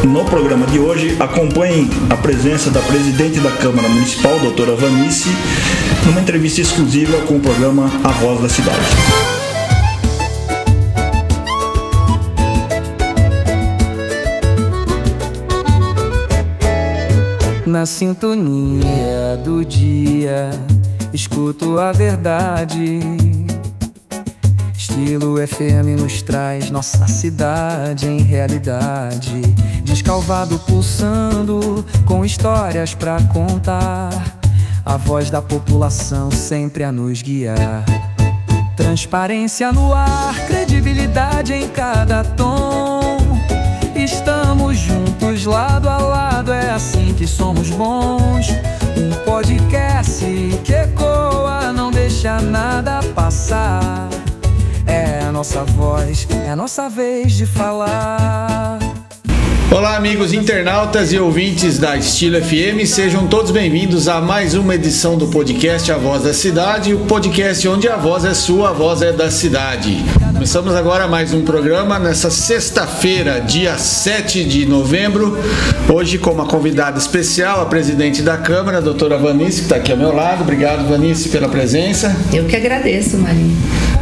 No programa de hoje, acompanhem a presença da presidente da Câmara Municipal, doutora Vanice, numa entrevista exclusiva com o programa A Voz da Cidade. Na sintonia do dia, escuto a verdade. Estilo FM nos traz nossa cidade em realidade. Descalvado pulsando, com histórias pra contar. A voz da população sempre a nos guiar. Transparência no ar, credibilidade em cada tom. Estamos juntos lado a lado, é assim que somos bons. Um podcast que ecoa, não deixa nada passar. É a nossa voz, é a nossa vez de falar. Olá, amigos internautas e ouvintes da Estilo FM, sejam todos bem-vindos a mais uma edição do podcast A Voz da Cidade, o podcast onde a voz é sua, a voz é da cidade. Começamos agora mais um programa nessa sexta-feira, dia 7 de novembro, hoje com uma convidada especial, a presidente da Câmara, a doutora Vanice, que está aqui ao meu lado. Obrigado, Vanice, pela presença. Eu que agradeço, Marinho.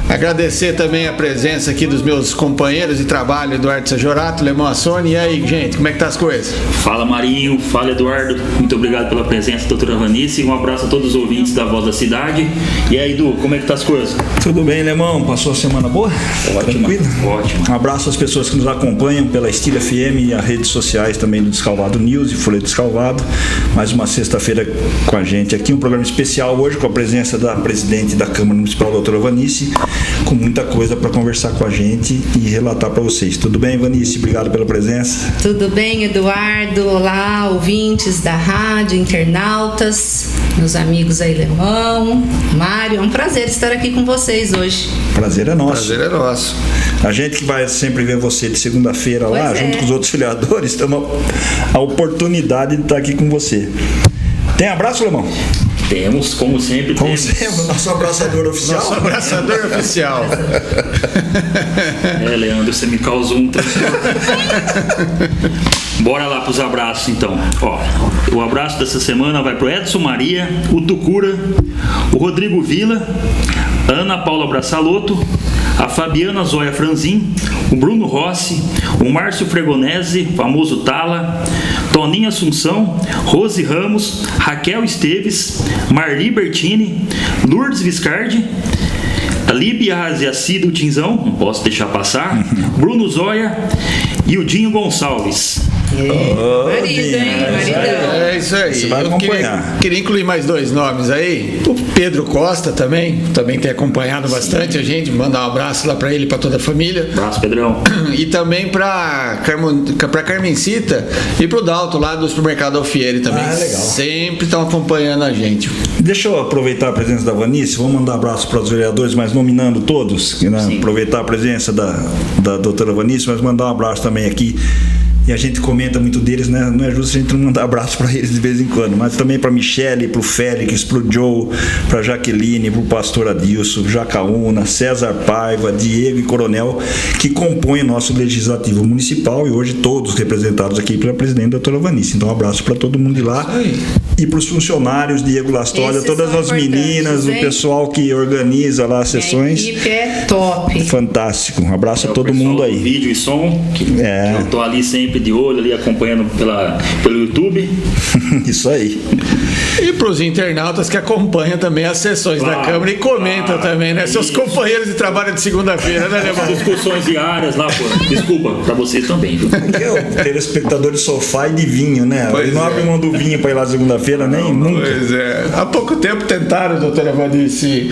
Agradecer também a presença aqui dos meus companheiros de trabalho, Eduardo Sajorato, Lemão Assoni. E aí, gente, como é que tá as coisas? Fala, Marinho, fala, Eduardo. Muito obrigado pela presença, doutora Vanice. Um abraço a todos os ouvintes da Voz da Cidade. E aí, Edu, como é que tá as coisas? Tudo bem, Lemão? Passou a semana boa? Ótimo. Tranquilo? Ótimo. Um abraço às pessoas que nos acompanham pela Estilo FM e as redes sociais também do Descalvado News e Folha do Descalvado. Mais uma sexta-feira com a gente aqui, um programa especial hoje com a presença da presidente da Câmara Municipal, doutora Vanice, com muita coisa para conversar com a gente e relatar para vocês. Tudo bem, Vanice? Obrigado pela presença. Tudo bem, Eduardo? Olá, ouvintes da rádio, internautas, meus amigos aí, Lemão, Mário. É um prazer estar aqui com vocês hoje. Prazer é nosso. Prazer é nosso. A gente que vai sempre ver você de segunda-feira lá, Pois é. junto com os outros vereadores, temos a oportunidade de estar aqui com você. Tem abraço, Lemão? Temos, como sempre. Como sempre, nosso abraçador oficial. Nosso abraçador oficial. É, Leandro, você me causou um transtorno. Bora lá pros abraços, então. Ó, o abraço dessa semana vai pro Edson Maria, o Tucura, o Rodrigo Vila, a Ana Paula Braçaloto, a Fabiana Zóia Franzin, o Bruno Rossi, o Márcio Fregonese, famoso Tala, Toninha Assunção, Rose Ramos, Raquel Esteves, Marli Bertini, Lourdes Viscardi, a Líbia Raziaci do Tinzão, não posso deixar passar, Bruno Zóia e o Dinho Gonçalves. Marido, hein? Maridão. É isso aí. Você vai acompanhar. Queria incluir mais dois nomes aí. O Pedro Costa também tem acompanhado bastante a gente. Mandar um abraço lá para ele e para toda a família. Abraço, Pedrão. E também para Carmencita e pro Dalto lá do supermercado Alfieri também. Ah, legal. Sempre estão acompanhando a gente. Deixa eu aproveitar a presença da Vanice, vou mandar um abraço para os vereadores, mas nominando todos, né? Aproveitar a presença da doutora Vanice, mas mandar um abraço também aqui. E a gente comenta muito deles, né? Não é justo a gente não mandar abraço para eles de vez em quando, mas também para Michele, para o Félix, para o Joe, para Jaqueline, para o pastor Adilson, Jacaúna, César Paiva, Diego e Coronel, que compõem o nosso legislativo municipal e hoje todos representados aqui pela presidente doutora Vanice. Então um abraço para todo mundo de lá e para os funcionários, Diego Lastólia, Esses todas são as meninas, importantes, o pessoal que organiza lá as sessões. A equipe é top. Fantástico. Um abraço a O todo pessoal mundo do aí. Vídeo e som, que eu tô ali sempre de olho, ali acompanhando pelo YouTube. Isso aí. E para os internautas que acompanham também as sessões da Câmara e comentam também, né? Seus Isso. companheiros de trabalho de segunda-feira, né, Lemão? Discussões diárias lá, pô. Desculpa, pra vocês também, viu? Porque é o telespectador de sofá e de vinho, né? Pois Ele não é. abre mão do vinho para ir lá segunda-feira, nem nunca. Pois é. Há pouco tempo tentaram, doutora Vanice,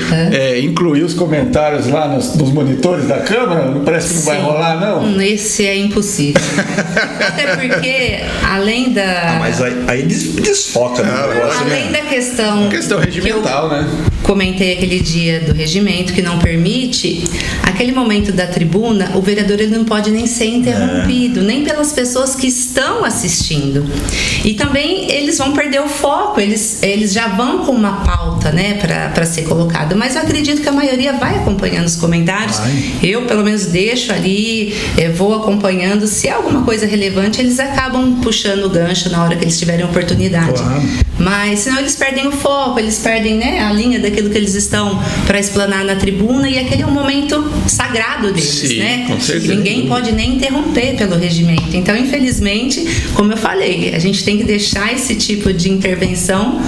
incluir os comentários lá nos monitores da Câmara. Não parece que não vai rolar, não? Esse é impossível. Até porque, além da... Mas aí Aí desfoca no negócio, Além né? da questão regimental, né? Comentei aquele dia do regimento que não permite, aquele momento da tribuna, o vereador ele não pode nem ser interrompido, nem pelas pessoas que estão assistindo. E também eles vão perder o foco, eles já vão com uma pauta, né, para ser colocada. Mas eu acredito que a maioria vai acompanhando os comentários. Eu, pelo menos, deixo ali, vou acompanhando. Se há alguma coisa relevante, eles acabam puxando o gancho na hora que eles tiverem oportunidade. Claro. Mas senão eles perdem o foco, eles perdem, né, a linha daquilo que eles estão para explanar na tribuna, e aquele é um momento sagrado deles. Sim, né? Com certeza. Ninguém pode nem interromper pelo regimento. Então, infelizmente, como eu falei, a gente tem que deixar esse tipo de intervenção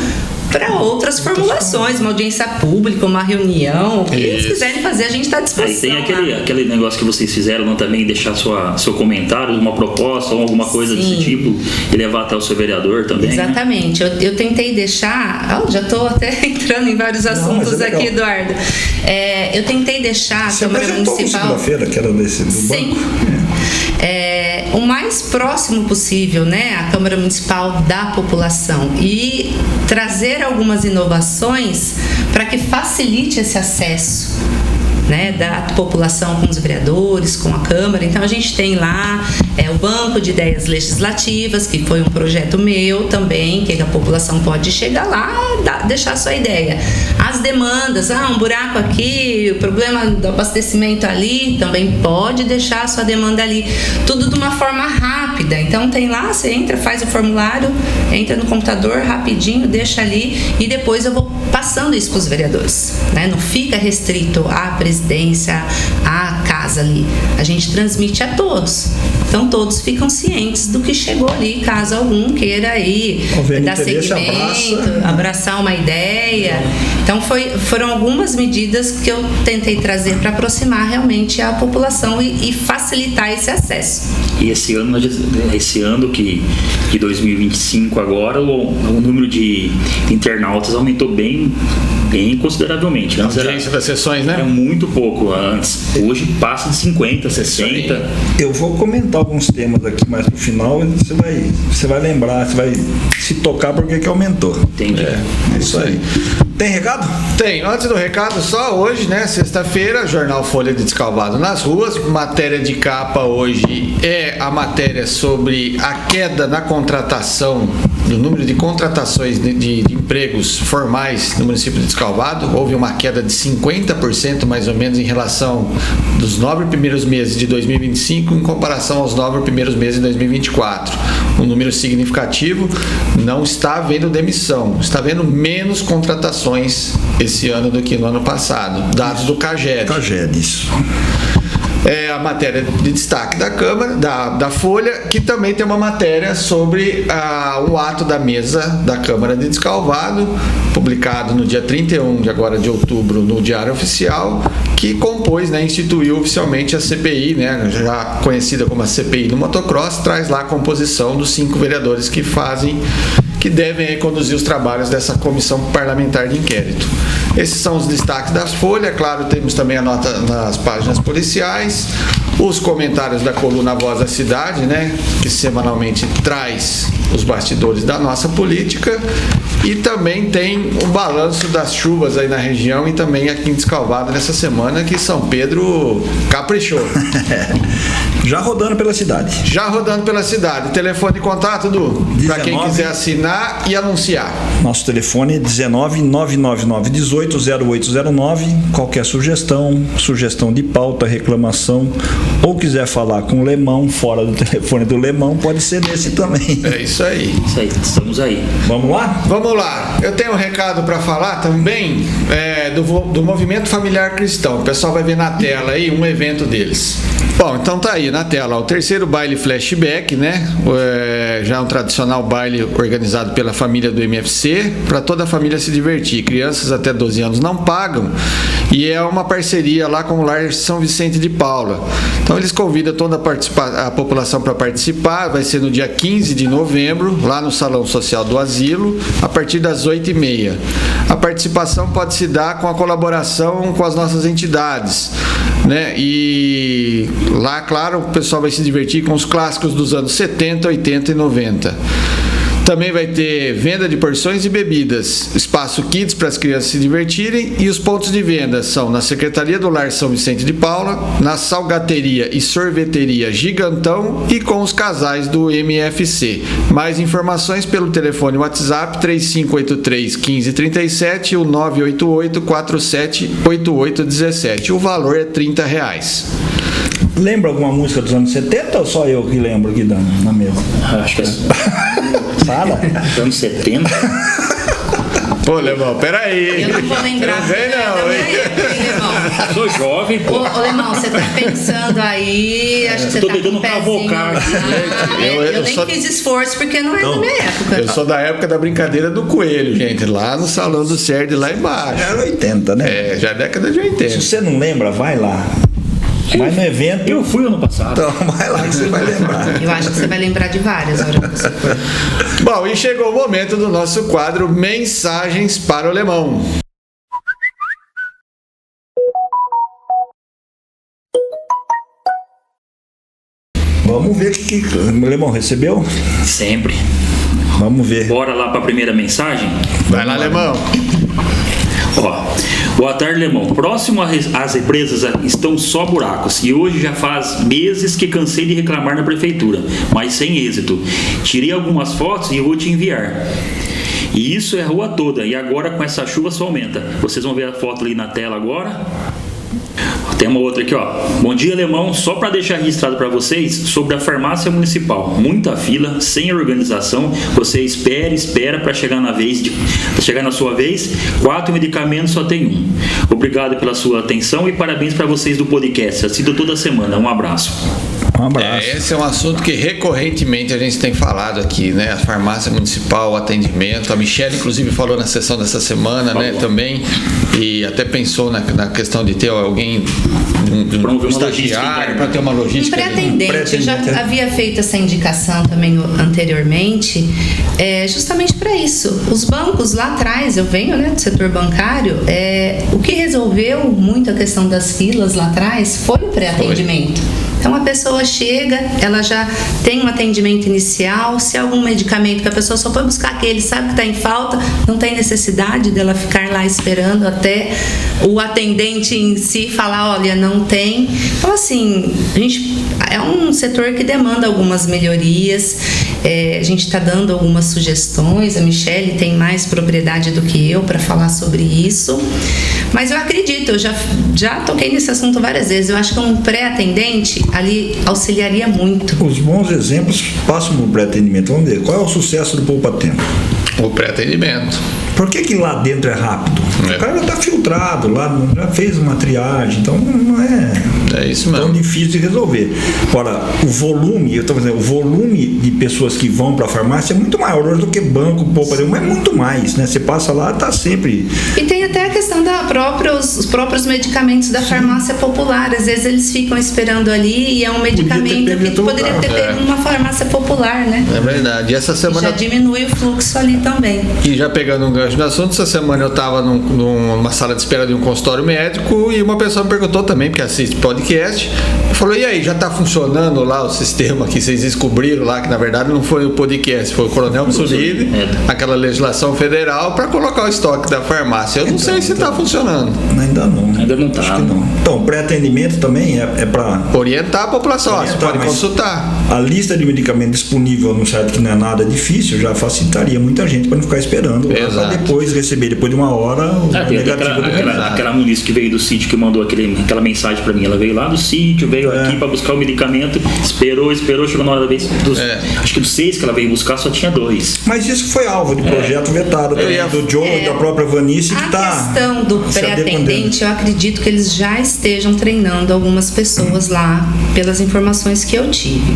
para outras formulações, uma audiência pública, uma reunião, o que eles quiserem fazer, a gente está à disposição. Aí tem aquele negócio que vocês fizeram, não, também deixar seu comentário, uma proposta ou alguma coisa desse tipo e levar até o seu vereador também. Exatamente. Né? Eu tentei deixar, já estou até entrando em vários assuntos aqui, Eduardo. Eu tentei deixar a Câmara Municipal. Segunda-feira, que era desse do banco. O mais próximo possível, né, a Câmara Municipal da população, e trazer algumas inovações para que facilite esse acesso, né, da população com os vereadores, com a Câmara. Então a gente tem lá o Banco de Ideias Legislativas, que foi um projeto meu também, que a população pode chegar lá e deixar sua ideia. As demandas, um buraco aqui, o problema do abastecimento ali, também pode deixar a sua demanda ali. Tudo de uma forma rápida. Então tem lá, você entra, faz o formulário, entra no computador rapidinho, deixa ali, e depois eu vou passando isso para os vereadores, né? Não fica restrito à presidência, à casa ali. A gente transmite a todos. Então todos ficam cientes do que chegou ali, caso algum queira aí dar seguimento, abraçar uma ideia. Então foram algumas medidas que eu tentei trazer para aproximar realmente a população e facilitar esse acesso. E esse ano que 2025 agora, o número de internautas aumentou bem consideravelmente. A audiência das sessões, né? Era muito pouco antes. Hoje passa de 50, 60. Eu vou comentar alguns temas aqui mais pro final, você vai lembrar, você vai se tocar porque que aumentou. Entendi. É isso aí. Tem recado? Tem. Antes do recado, só hoje, né, sexta-feira, Jornal Folha de Descalvado nas ruas. Matéria de capa hoje é a matéria sobre a queda na contratação, do número de contratações de empregos formais no município de Descalvado. Houve uma queda de 50% mais ou menos em relação dos 9 primeiros meses de 2025 em comparação aos 9 primeiros meses de 2024. Um número significativo. Não está havendo demissão, está havendo menos contratações esse ano do que no ano passado. Dados do CAGED. CAGED, isso. É a matéria de destaque da Câmara, da Folha, que também tem uma matéria sobre o ato da mesa da Câmara de Descalvado, publicado no dia 31 de outubro no Diário Oficial, que compôs, né, instituiu oficialmente a CPI, né, já conhecida como a CPI do motocross, traz lá a composição dos 5 vereadores que devem conduzir os trabalhos dessa comissão parlamentar de inquérito. Esses são os destaques da Folha. Claro, temos também a nota nas páginas policiais, os comentários da coluna Voz da Cidade, né, que semanalmente traz os bastidores da nossa política, e também tem o balanço das chuvas aí na região e também aqui em Descalvado nessa semana, que São Pedro caprichou. Já rodando pela cidade. Telefone de contato, Du, para quem quiser assinar e anunciar. Nosso telefone é 19 999 18 0809. Qualquer sugestão de pauta, reclamação, ou quiser falar com o Lemão fora do telefone do Lemão, pode ser nesse também. É isso aí. Isso aí, estamos aí. Vamos lá? Vamos lá. Eu tenho um recado para falar também do Movimento Familiar Cristão. O pessoal vai ver na tela aí um evento deles. Bom, então tá aí na tela o terceiro baile flashback, né? Já um tradicional baile organizado pela família do MFC, para toda a família se divertir. Crianças até 12 anos não pagam, e é uma parceria lá com o Lar São Vicente de Paula. Então eles convidam toda a população para participar. Vai ser no dia 15 de novembro, lá no Salão Social do Asilo, a partir das 8h30. A participação pode se dar com a colaboração com as nossas entidades, né? E lá, claro, o pessoal vai se divertir com os clássicos dos anos 70, 80 e 90. Também vai ter venda de porções e bebidas, espaço kids para as crianças se divertirem, e os pontos de venda são na Secretaria do Lar São Vicente de Paula, na Salgateria e Sorveteria Gigantão e com os casais do MFC. Mais informações pelo telefone WhatsApp 3583-1537 e o 988-478817. O valor é R$30. Lembra alguma música dos anos 70 ou só eu que lembro aqui na mesa? Acho que é Fala. anos 70. Pô, Lemão, peraí. Eu não vou lembrar. Não vem não, hein? Lemão. Sou jovem, pô. Ô, Lemão, você tá pensando aí, acho que você Tô tá com tentando um pezinho. cavocar aqui. Eu Eu nem só- fiz esforço porque não é da minha época. Eu sou da época da brincadeira do coelho, gente, lá no Salão do Serd, lá embaixo. Era 80, né? É, já é década de 80. Se você não lembra, vai lá. Vai no evento. Eu fui ano passado. Então, vai lá que você vai lembrar. Eu acho que você vai lembrar de várias horas que você for. Bom, e chegou o momento do nosso quadro Mensagens para o Lemão. Vamos ver o que o Lemão recebeu? Sempre. Vamos ver. Bora lá para a primeira mensagem? Vai lá, Lemão. Ó, boa tarde, Lemão. Próximo às represas estão só buracos e hoje já faz meses que cansei de reclamar na prefeitura, mas sem êxito. Tirei algumas fotos e vou te enviar. E isso é a rua toda, e agora com essa chuva só aumenta. Vocês vão ver a foto ali na tela agora. Tem uma outra aqui, ó. Bom dia, Lemão. Só para deixar registrado para vocês sobre a farmácia municipal. Muita fila, sem organização. Você espera para chegar na sua vez. 4 medicamentos, só tem um. Obrigado pela sua atenção e parabéns para vocês do podcast. Assisto toda semana. Um abraço. Um abraço. Esse é um assunto que recorrentemente a gente tem falado aqui, né? A farmácia municipal, o atendimento. A Michelle, inclusive, falou na sessão dessa semana, né? Também. E até pensou na questão de ter alguém, Promover uma estagiário, logística para ter uma Um logística. pré-atendente, eu já havia feito essa indicação também anteriormente, justamente para isso. Os bancos lá atrás, eu venho, né, do setor bancário, o que resolveu muito a questão das filas lá atrás foi o pré-atendimento. Então a pessoa chega, ela já tem um atendimento inicial, se algum medicamento que a pessoa só foi buscar aquele, sabe que está em falta, não tem necessidade dela ficar lá esperando até o atendente em si falar, olha, não tem. Então assim, é um setor que demanda algumas melhorias, a gente está dando algumas sugestões, a Michelle tem mais propriedade do que eu para falar sobre isso, mas eu acredito, eu já toquei nesse assunto várias vezes, eu acho que um pré-atendente ali auxiliaria muito. Os bons exemplos passam para o pré-atendimento. Vamos ver, qual é o sucesso do Poupa Tempo? O pré-atendimento. Por que lá dentro é rápido? É. O cara já está filtrado, lá já fez uma triagem, então não é isso tão mesmo. difícil de resolver. Ora, o volume, eu estou dizendo, o volume de pessoas que vão para a farmácia é muito maior do que banco, Poupa Tempo, mas é muito mais, né? Você passa lá, está sempre... E tem até a questão os próprios medicamentos da farmácia popular. Às vezes eles ficam esperando ali e é um medicamento que poderia ter pego numa farmácia popular, né? É verdade. E essa E semana... já diminui o fluxo ali também. E já pegando um gancho do assunto, essa semana eu estava numa sala de espera de um consultório médico e uma pessoa me perguntou também, porque assiste podcast, falou, e aí, já está funcionando lá o sistema que vocês descobriram lá, que na verdade não foi o podcast, foi o Coronel Mussolini, aquela legislação federal para colocar o estoque da farmácia. Eu não sei se está funcionando. Ainda não. Ainda não tá. Acho que não. Então, pré-atendimento também é para... Orientar a população, você pode consultar. A lista de medicamentos disponível no site, que não é nada difícil, já facilitaria muita gente para não ficar esperando para depois receber, depois de uma hora, o negativo do remédio. Aquela mulher que veio do sítio que mandou aquela mensagem para mim, ela veio lá do sítio, veio aqui para buscar o medicamento, esperou, chegou na hora da vez acho que dos 6 que ela veio buscar só tinha 2. Mas isso foi alvo de projeto vetado também, do Joe e da própria Vanice, que está... A questão do pré-atendente, eu acredito que eles já estejam treinando algumas pessoas lá, pelas informações que eu tive.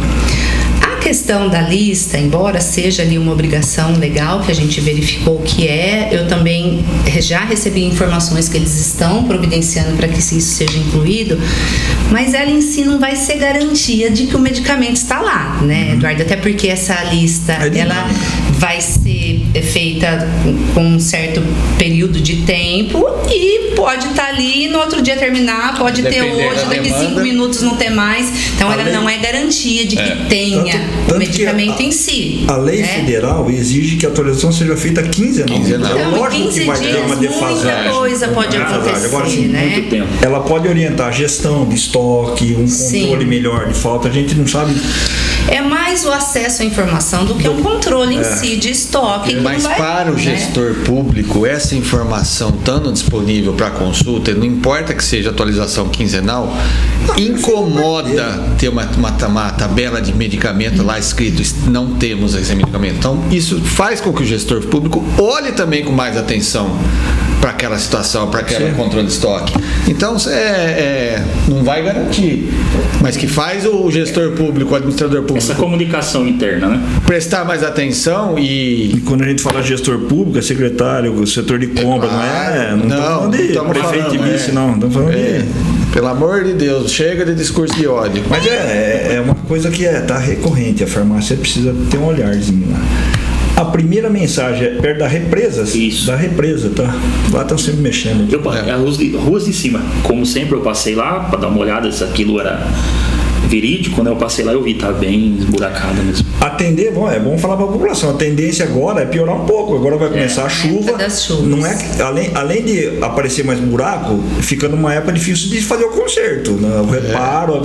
A questão da lista, embora seja ali uma obrigação legal que a gente verificou que eu também já recebi informações que eles estão providenciando para que isso seja incluído, mas ela em si não vai ser garantia de que o medicamento está lá, né, Eduardo? Até porque essa lista, ela vai ser feita com um certo período de tempo e pode estar ali e no outro dia terminar, pode ter hoje, daqui 5 minutos não ter mais. Então ela não é garantia de que tenha o medicamento em si. A lei federal exige que a atualização seja feita quinzenalmente. Então, lógico que vai ter uma defasagem. Muita coisa pode acontecer, agora, né? Muito tempo. Ela pode orientar a gestão de estoque, um controle melhor de falta, a gente não sabe. É mais o acesso à informação do que um controle em si de estoque. Mas para o gestor público, essa informação estando disponível para consulta, não importa que seja atualização quinzenal, incomoda ter uma tabela de medicamento lá escrito, não temos esse medicamento. Então, isso faz com que o gestor público olhe também com mais atenção para aquela situação, para aquele controle de estoque. Então, não vai garantir, mas que faz o gestor público, o administrador público, essa comunicação interna, né? prestar mais atenção E quando a gente fala gestor público, é secretário, o setor de compra, não estamos falando de prefeito e vice, não. Estamos falando de... Pelo amor de Deus, chega de discurso de ódio. Mas é uma coisa que tá recorrente. A farmácia precisa ter um olharzinho lá. A primeira mensagem é perto da represa. Isso. Da represa, tá? Lá estão sempre mexendo. Ruas de cima. Como sempre, eu passei lá para dar uma olhada se aquilo era verídico. Quando eu passei lá, eu vi, tá bem esburacado mesmo. Atender, é bom falar para a população. A tendência agora é piorar um pouco. Agora vai começar a chuva. Não é além de aparecer mais buraco, fica numa época difícil de fazer o conserto, né? O reparo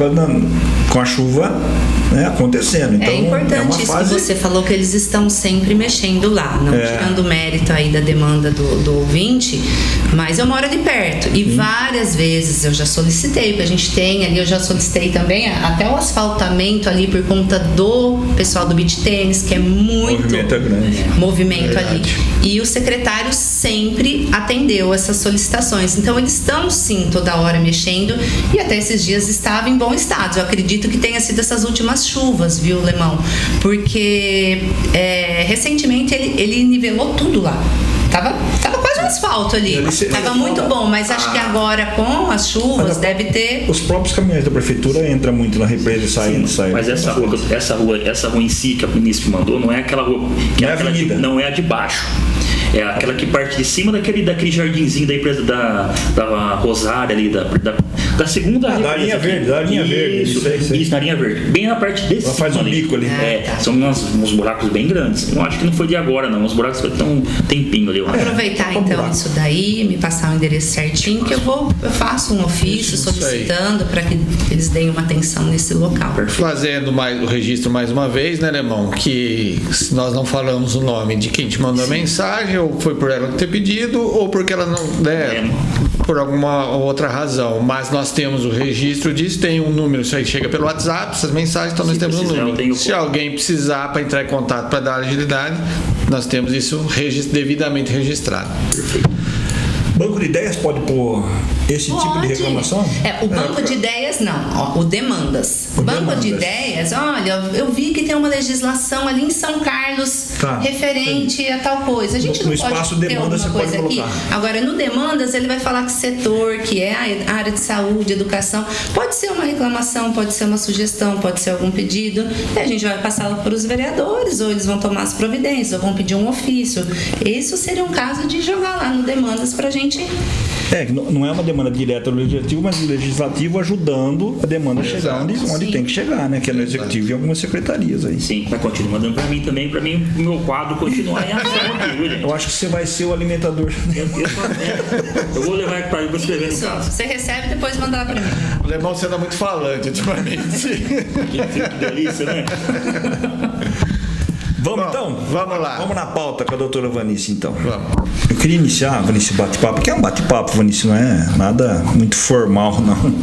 com a chuva, né, acontecendo. Então, é importante isso que você falou, que eles estão sempre mexendo lá, não tirando o mérito aí da demanda do ouvinte, mas eu moro ali perto e várias vezes eu já solicitei, porque a gente tem ali, eu já solicitei também até o asfaltamento ali por conta do pessoal do beach tênis, que é muito movimento ali. E o secretário sempre atendeu essas solicitações. Então eles estão sim toda hora mexendo e até esses dias estava em bom estado. Eu acredito que tenha sido essas últimas chuvas, viu, Lemão? Porque recentemente ele nivelou tudo lá. Tava quase um asfalto ali. Tava muito bom, mas acho que agora com as chuvas deve ter. Os próprios caminhões da prefeitura entram muito na represa e saem. Mas essa rua em si que a ministra mandou, não é aquela rua. Não é avenida. Não é a de baixo. É aquela que parte de cima daquele jardinzinho da empresa da Rosária ali, da segunda da linha verde. Isso, na linha verde. Bem na parte desse. Ela faz um bico ali. São uns buracos bem grandes. Eu acho que não foi de agora, não. Os buracos estão um tempinho ali. Vou aproveitar então isso daí, me passar o endereço certinho, que eu faço um ofício solicitando para que eles deem uma atenção nesse local. Fazendo o registro mais uma vez, né, Lemão? Que nós não falamos o nome de quem te mandou a mensagem, ou foi por ela ter pedido, ou porque ela não, por alguma outra razão. Mas nós temos o registro disso, tem um número, isso aí chega pelo WhatsApp, essas mensagens, então nós temos um número. Se alguém precisar para entrar em contato para dar agilidade, nós temos isso devidamente registrado. Perfeito. Banco de ideias pode pôr esse tipo de reclamação? O banco de ideias não, o demandas. O banco de ideias, olha, eu vi que tem uma legislação ali em São Carlos referente a tal coisa. A gente não pode ter alguma coisa aqui. Agora, no demandas, ele vai falar que setor, que é a área de saúde, educação. Pode ser uma reclamação, pode ser uma sugestão, pode ser algum pedido. E a gente vai passá-lo para os vereadores, ou eles vão tomar as providências, ou vão pedir um ofício. Isso seria um caso de jogar lá no demandas para a gente. Não é uma demanda direta do legislativo, mas o legislativo ajudando a demanda a chegar onde tem que chegar, né? Que é no executivo e algumas secretarias aí. Sim, mas continua mandando para mim também, para mim o meu quadro continuar em ação aqui, viu, gente? Eu acho que você vai ser o alimentador. Eu vou levar para escrever no caso. Você recebe e depois manda lá para mim. O Lemão sendo muito falante ultimamente. Que delícia, né? Vamos então? Vamos lá. Vamos na pauta com a doutora Vanice, então. Vamos. Eu queria iniciar, Vanice, bate-papo, porque é um bate-papo, Vanice, não é nada muito formal, não.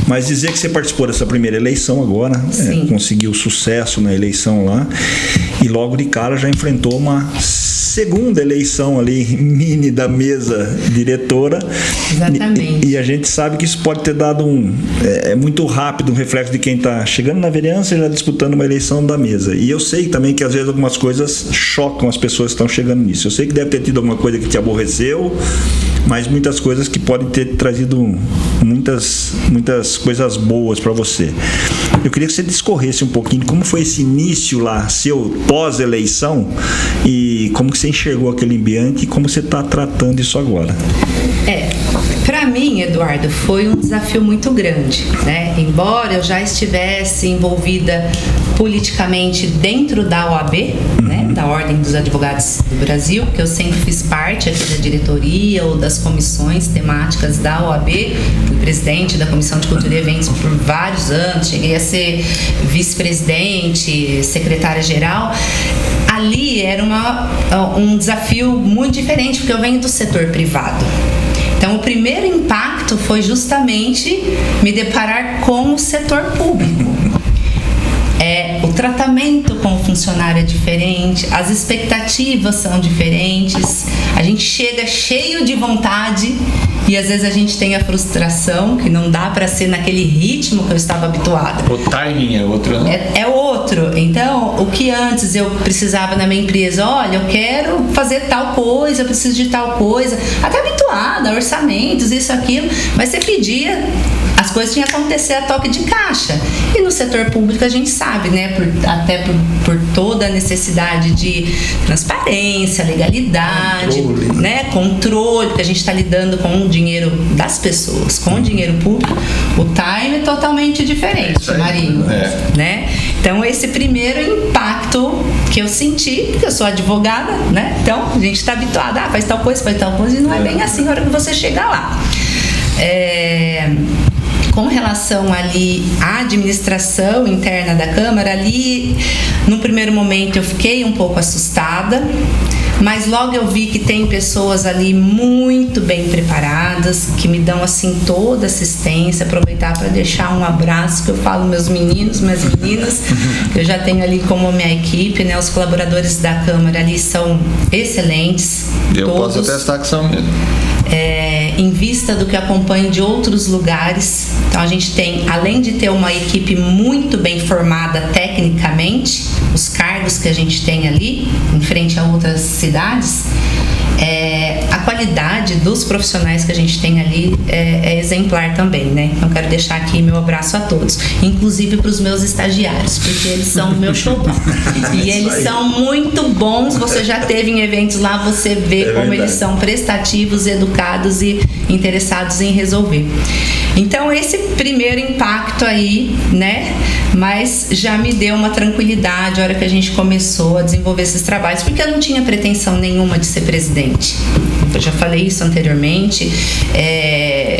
Mas dizer que você participou dessa primeira eleição agora, conseguiu sucesso na eleição lá, e logo de cara já enfrentou uma segunda eleição ali, mini da mesa diretora. Exatamente. E a gente sabe que isso pode ter dado é muito rápido um reflexo de quem está chegando na vereança e já disputando uma eleição da mesa. E eu sei também que às vezes algumas coisas chocam as pessoas que estão chegando nisso. Eu sei que deve ter tido alguma coisa que te aborreceu, mas muitas coisas que podem ter trazido muitas coisas boas para você. Eu queria que você discorresse um pouquinho como foi esse início lá, seu pós-eleição, e como que você enxergou aquele ambiente e como você está tratando isso agora. Para mim, Eduardo, foi um desafio muito grande, né? Embora eu já estivesse envolvida politicamente dentro da OAB, né? Da Ordem dos Advogados do Brasil, que eu sempre fiz parte aqui da diretoria ou das comissões temáticas da OAB, fui presidente da Comissão de Cultura e Eventos por vários anos, cheguei a ser vice-presidente, secretária-geral. Ali era um desafio muito diferente, porque eu venho do setor privado. Então, o primeiro impacto foi justamente me deparar com o setor público. O tratamento com o funcionário é diferente, as expectativas são diferentes, a gente chega cheio de vontade e às vezes a gente tem a frustração que não dá para ser naquele ritmo que eu estava habituada. O timing é outro, né? É outro. Então, o que antes eu precisava na minha empresa, olha, eu quero fazer tal coisa, eu preciso de tal coisa, até habituada, orçamentos, isso, aquilo, mas você pedia, as coisas tinham que acontecer a toque de caixa. E no setor público a gente sabe, né, até por toda a necessidade de transparência, legalidade, controle, porque a gente está lidando com o dinheiro das pessoas, com o dinheiro público, o time é totalmente diferente, Marinho, né? Então, esse primeiro impacto que eu senti, porque eu sou advogada, né? Então, a gente está habituada, faz tal coisa, e não é bem assim na hora que você chegar lá. Com relação ali à administração interna da Câmara, ali, no primeiro momento eu fiquei um pouco assustada, mas logo eu vi que tem pessoas ali muito bem preparadas, que me dão assim toda assistência. Aproveitar para deixar um abraço, que eu falo meus meninos, minhas meninas, que eu já tenho ali como minha equipe, né? Os colaboradores da Câmara ali são excelentes. Eu todos. posso atestar que são mesmo. Em vista do que acompanho de outros lugares. Então a gente tem, além de ter uma equipe muito bem formada tecnicamente, os cargos que a gente tem ali, em frente a outras cidades, a qualidade dos profissionais que a gente tem ali é exemplar também, né? Então quero deixar aqui meu abraço a todos, inclusive para os meus estagiários, porque eles são o meu xodó. E eles são muito bons. Você já teve em eventos lá, você vê como verdade. Eles são prestativos, educados e interessados em resolver. Então esse primeiro impacto aí, né? Mas já me deu uma tranquilidade a hora que a gente começou a desenvolver esses trabalhos, porque eu não tinha pretensão nenhuma de ser presidente. Eu já falei isso anteriormente.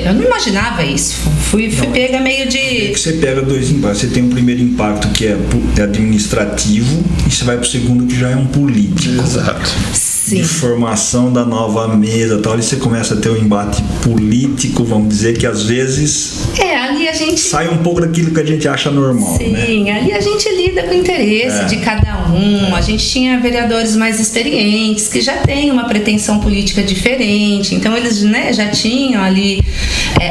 Eu não imaginava isso. Fui pega meio de... É que você pega dois impactos. Você tem um primeiro impacto que é administrativo e você vai pro segundo que já é um político. Exato. De formação da nova mesa e tal, e você começa a ter um embate político, vamos dizer, que às vezes ali a gente sai um pouco daquilo que a gente acha normal. Sim, né? Ali a gente lida com o interesse de cada um. A gente tinha vereadores mais experientes que já têm uma pretensão política diferente, então eles, né, já tinham ali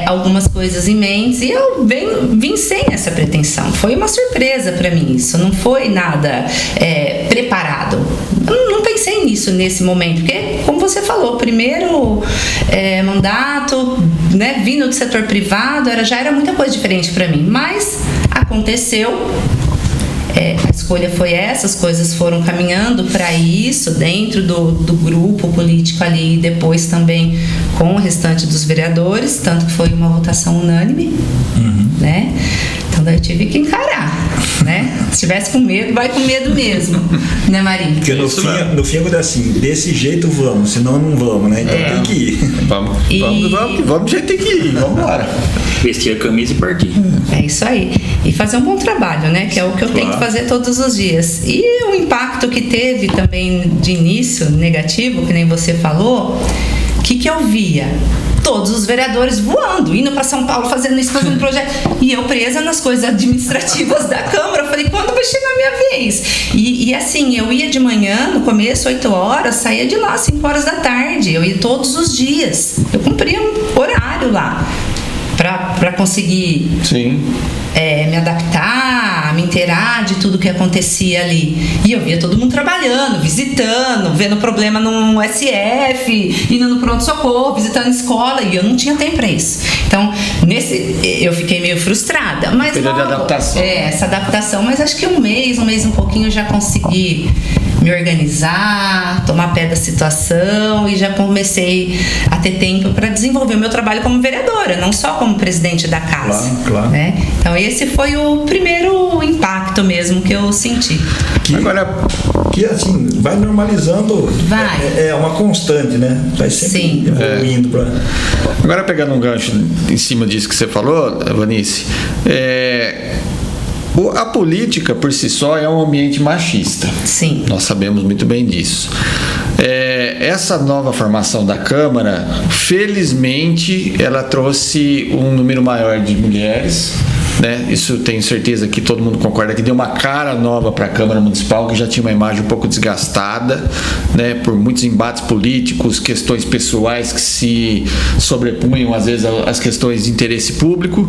algumas coisas em mente, e eu vim sem essa pretensão. Foi uma surpresa para mim isso, não foi nada preparado. Eu não pensei nisso nesse momento, porque, como você falou, primeiro mandato, né, vindo do setor privado, já era muita coisa diferente para mim, mas aconteceu. A escolha foi essa, as coisas foram caminhando para isso dentro do grupo político ali, e depois também com o restante dos vereadores, tanto que foi uma votação unânime, né? Então daí eu tive que encarar, né? Se tivesse com medo, vai com medo mesmo, né, Marinho? Porque no fim é assim, desse jeito vamos, senão não vamos, né? Então tem que ir. Vamos do jeito que tem que ir, vamos embora. Vestir a camisa e partir. É isso aí. E fazer um bom trabalho, né? Que é o que eu tenho que fazer todos os dias. E o impacto que teve também de início, negativo, que nem você falou, o que eu via? Todos os vereadores voando, indo para São Paulo, fazendo isso, fazendo projeto, e eu presa nas coisas administrativas da Câmara. Eu falei, quando vai chegar a minha vez? E assim, eu ia de manhã, no começo, 8 horas, saía de lá 5 horas da tarde, eu ia todos os dias, eu cumpria um horário lá para conseguir me adaptar, me inteirar de tudo que acontecia ali. E eu via todo mundo trabalhando, visitando, vendo problema no SF, indo no pronto-socorro, visitando escola, e eu não tinha tempo para isso. Então, eu fiquei meio frustrada. Mas período de adaptação. Essa adaptação, mas acho que um mês um pouquinho eu já consegui me organizar, tomar pé da situação e já comecei a ter tempo para desenvolver o meu trabalho como vereadora, não só como presidente da casa. Claro. Né? Então esse foi o primeiro impacto mesmo que eu senti. Que assim, vai normalizando. Vai. É uma constante, né? Vai sempre evoluindo para. Agora, pegando um gancho em cima disso que você falou, Vanice, a política por si só é um ambiente machista. Sim. Nós sabemos muito bem disso. Essa nova formação da Câmara, felizmente, ela trouxe um número maior de mulheres, né? Isso tenho certeza que todo mundo concorda, que deu uma cara nova para a Câmara Municipal, que já tinha uma imagem um pouco desgastada, né? Por muitos embates políticos, questões pessoais que se sobrepunham às vezes às questões de interesse público,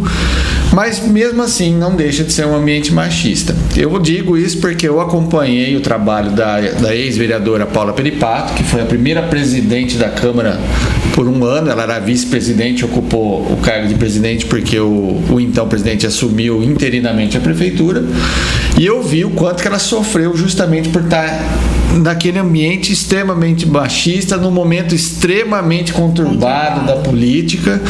mas mesmo assim não deixa de ser um ambiente machista. Eu digo isso porque eu acompanhei o trabalho da ex-vereadora Paula Peripato, que foi a primeira presidente da Câmara por um ano. Ela era vice-presidente, ocupou o cargo de presidente porque o então presidente assumiu interinamente a prefeitura, e eu vi o quanto que ela sofreu justamente por estar naquele ambiente extremamente machista, num momento extremamente conturbado da política,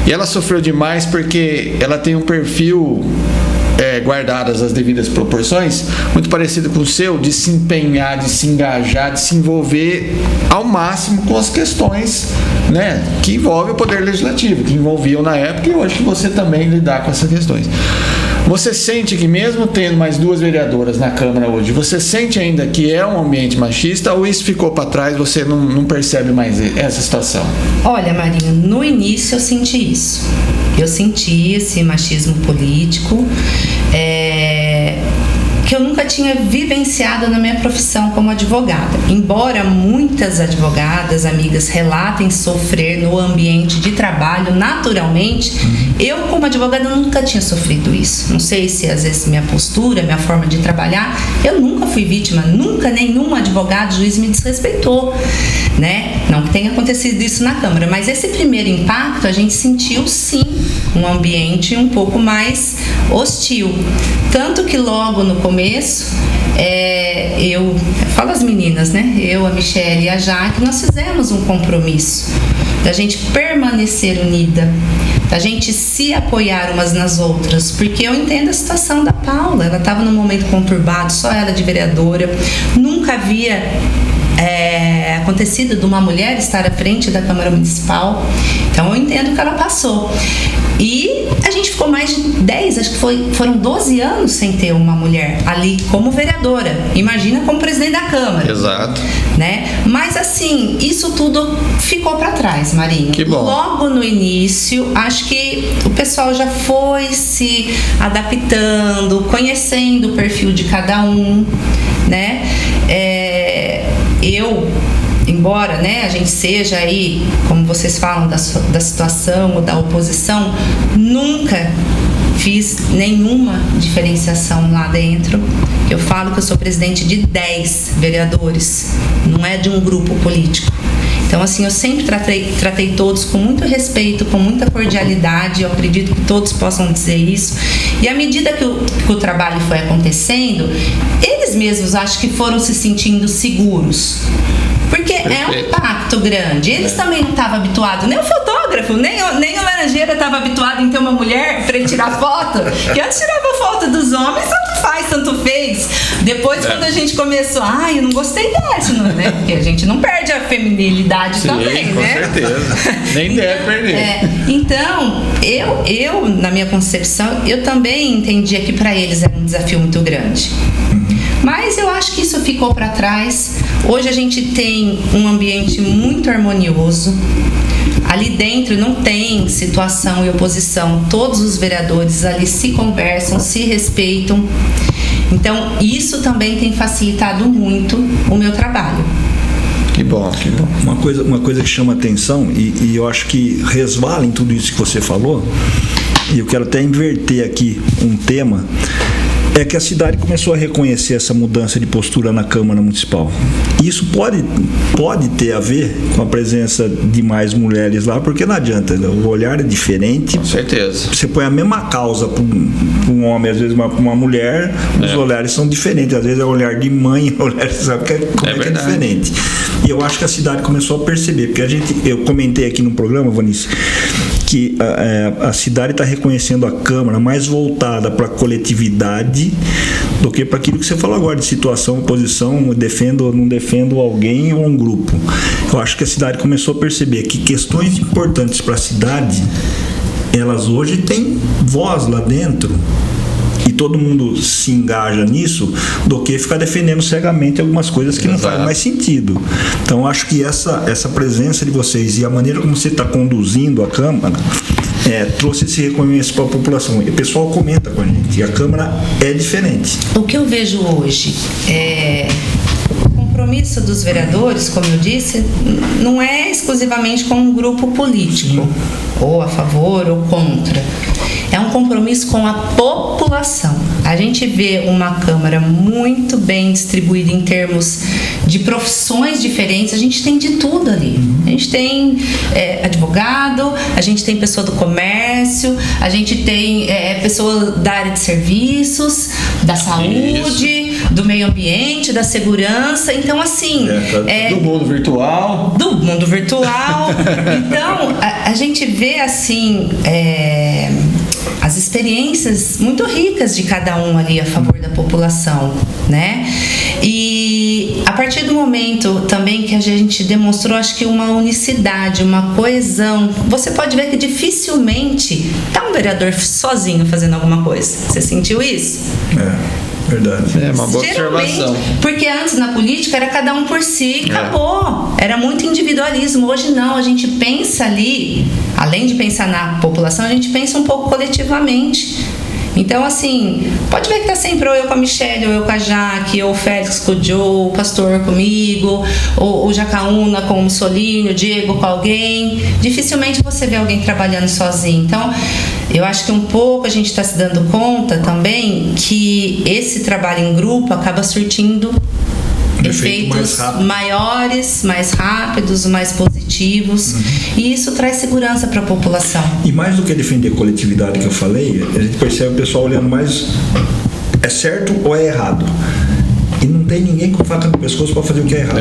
e ela sofreu demais porque ela tem um perfil, guardadas as devidas proporções, muito parecido com o seu, de se empenhar, de se engajar, de se envolver ao máximo com as questões, né, que envolvem o Poder Legislativo, que envolviam na época, e hoje que você também lidar com essas questões. Você sente que mesmo tendo mais 2 vereadoras na Câmara hoje, você sente ainda que é um ambiente machista, ou isso ficou para trás, você não percebe mais essa situação? Olha, Marinho, no início eu senti isso. Eu senti esse machismo político, que eu nunca tinha vivenciado na minha profissão como advogada. Embora muitas advogadas, amigas, relatem sofrer no ambiente de trabalho naturalmente, eu como advogada nunca tinha sofrido isso. Não sei se às vezes minha postura, minha forma de trabalhar, eu nunca fui vítima, nunca nenhum advogado, juiz me desrespeitou, né? Não que tenha acontecido isso na Câmara, mas esse primeiro impacto a gente sentiu sim um ambiente um pouco mais hostil. Tanto que logo no começo, eu falo as meninas, né? Eu, a Michelle e a Jaque, nós fizemos um compromisso da gente permanecer unida, da gente se apoiar umas nas outras, porque eu entendo a situação da Paula. Ela estava num momento conturbado, só ela de vereadora, nunca havia acontecido de uma mulher estar à frente da Câmara Municipal, então eu entendo o que ela passou. E a gente ficou mais de 10, acho que foram 12 anos sem ter uma mulher ali como vereadora. Imagina como presidente da Câmara. Exato. Né? Mas assim, isso tudo ficou para trás, Marinho. Que bom. Logo no início, acho que o pessoal já foi se adaptando, conhecendo o perfil de cada um, né? Embora, né, a gente seja aí, como vocês falam, da situação ou da oposição, nunca fiz nenhuma diferenciação lá dentro. Eu falo que eu sou presidente de 10 vereadores, não é de um grupo político. Então, assim, eu sempre tratei todos com muito respeito, com muita cordialidade. Eu acredito que todos possam dizer isso. E à medida que o trabalho foi acontecendo, eles mesmos acho que foram se sentindo seguros. Porque é um impacto grande. Eles também não estavam habituados, nem o fotógrafo, nem o laranjeira estava habituado em ter uma mulher para ele tirar foto. Que antes tirava foto dos homens, tanto faz, tanto fez. Depois, quando a gente começou, eu não gostei dessa, né? Porque a gente não perde a feminilidade também, com né? Certeza. Nem deve perder. Então, eu, na minha concepção, eu também entendia que para eles era um desafio muito grande. Mas eu acho que isso ficou para trás. Hoje a gente tem um ambiente muito harmonioso. Ali dentro não tem situação e oposição. Todos os vereadores ali se conversam, se respeitam. Então, isso também tem facilitado muito o meu trabalho. Que bom, que bom. Uma coisa que chama atenção, e eu acho que resvala em tudo isso que você falou, e eu quero até inverter aqui um tema, é que a cidade começou a reconhecer essa mudança de postura na Câmara Municipal. Isso pode ter a ver com a presença de mais mulheres lá, porque não adianta, o olhar é diferente. Com certeza. Você põe a mesma causa para um homem, às vezes para uma mulher, os olhares são diferentes. Às vezes é o olhar de mãe, o olhar, sabe como é que é diferente. E eu acho que a cidade começou a perceber, porque eu comentei aqui no programa, Vanice, que a cidade está reconhecendo a Câmara mais voltada para a coletividade do que para aquilo que você falou agora, de situação, oposição, defendo ou não defendo alguém ou um grupo. Eu acho que a cidade começou a perceber que questões importantes para a cidade, elas hoje têm voz lá dentro, e todo mundo se engaja nisso, do que ficar defendendo cegamente algumas coisas que não fazem mais sentido. Então, acho que essa presença de vocês e a maneira como você está conduzindo a Câmara trouxe esse reconhecimento para a população. E o pessoal comenta com a gente, e a Câmara é diferente. O que eu vejo hoje o compromisso dos vereadores, como eu disse, não é exclusivamente com um grupo político, ou a favor ou contra. É um compromisso com a população. A gente vê uma Câmara muito bem distribuída em termos de profissões diferentes. A gente tem de tudo ali. A gente tem advogado, a gente tem pessoa do comércio, a gente tem pessoa da área de serviços, da saúde, do meio ambiente, da segurança. Então, assim... do mundo virtual. Do mundo virtual. Então, a gente vê, assim... as experiências muito ricas de cada um ali a favor da população, né? E a partir do momento também que a gente demonstrou, acho que uma unicidade, uma coesão, você pode ver que dificilmente tá um vereador sozinho fazendo alguma coisa. Você sentiu isso? Verdade. É uma boa observação. Porque antes na política era cada um por si, acabou. Era muito individualismo. Hoje não, a gente pensa ali, além de pensar na população, a gente pensa um pouco coletivamente. Então, assim, pode ver que tá sempre ou eu com a Michelle, ou eu com a Jaque, ou o Félix com o Joe, o Pastor comigo, ou o Jacaúna com o Solínio, o Diego com alguém. Dificilmente você vê alguém trabalhando sozinho. Então, eu acho que um pouco a gente está se dando conta também que esse trabalho em grupo acaba surtindo efeitos maiores, mais rápidos, mais positivos, e isso traz segurança para a população. E mais do que defender coletividade que eu falei, a gente percebe o pessoal olhando mais é certo ou é errado, e não tem ninguém com faca no pescoço para fazer o que é errado.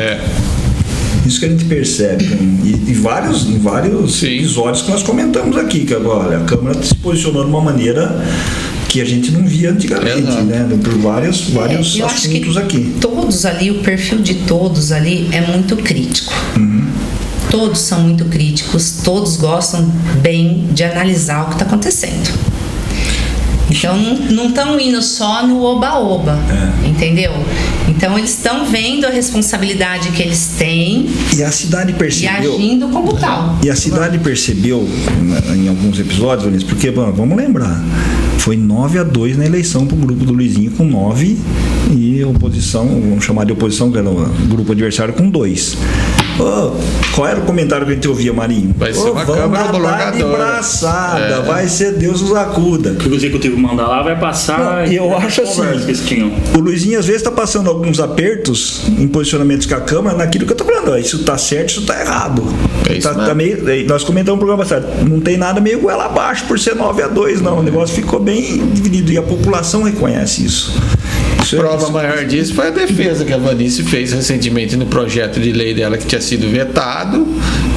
Isso que a gente percebe, em vários episódios que nós comentamos aqui, que agora a Câmara se posicionou de uma maneira que a gente não via antigamente, né? Por vários assuntos aqui. Todos ali, o perfil de todos ali é muito crítico. Todos são muito críticos, todos gostam bem de analisar o que está acontecendo. Então não estão indo só no oba-oba, entendeu? Então eles estão vendo a responsabilidade que eles têm e a cidade percebeu, e agindo como tal. E a cidade percebeu em alguns episódios, porque vamos lembrar, foi 9-2 na eleição para o grupo do Luizinho com 9 e oposição, vamos chamar de oposição, que era o grupo adversário com 2. Qual era o comentário que a gente ouvia, Marinho? Vai ser uma Câmara de braçada, vai ser Deus nos acuda. O que o executivo mandar lá vai passar. E eu acho assim, o Luizinho às vezes está passando alguns apertos em posicionamentos com a Câmara naquilo que eu estou falando. Isso está certo, isso está errado. Nós comentamos no programa passado, não tem nada meio goela abaixo por ser 9-2, não. O negócio ficou bem dividido e a população reconhece isso. Prova maior disso foi a defesa que a Vanice fez recentemente no projeto de lei dela que tinha sido vetado.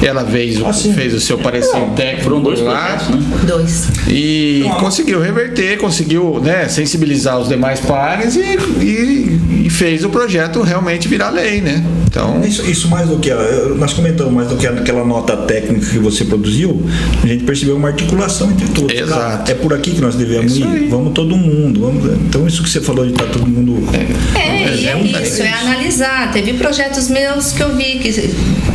Ela fez o seu parecer técnico. Foram 2 projetos, né? 2. E conseguiu reverter, conseguiu, né, sensibilizar os demais pares e fez o projeto realmente virar lei, né? Então, isso mais do que nós comentamos, mais do que aquela nota técnica que você produziu, a gente percebeu uma articulação entre todos. Exato. Cara, é por aqui que nós devemos ir. Vamos todo mundo. Então isso que você falou de estar todo mundo. É analisar. Teve projetos meus que eu vi que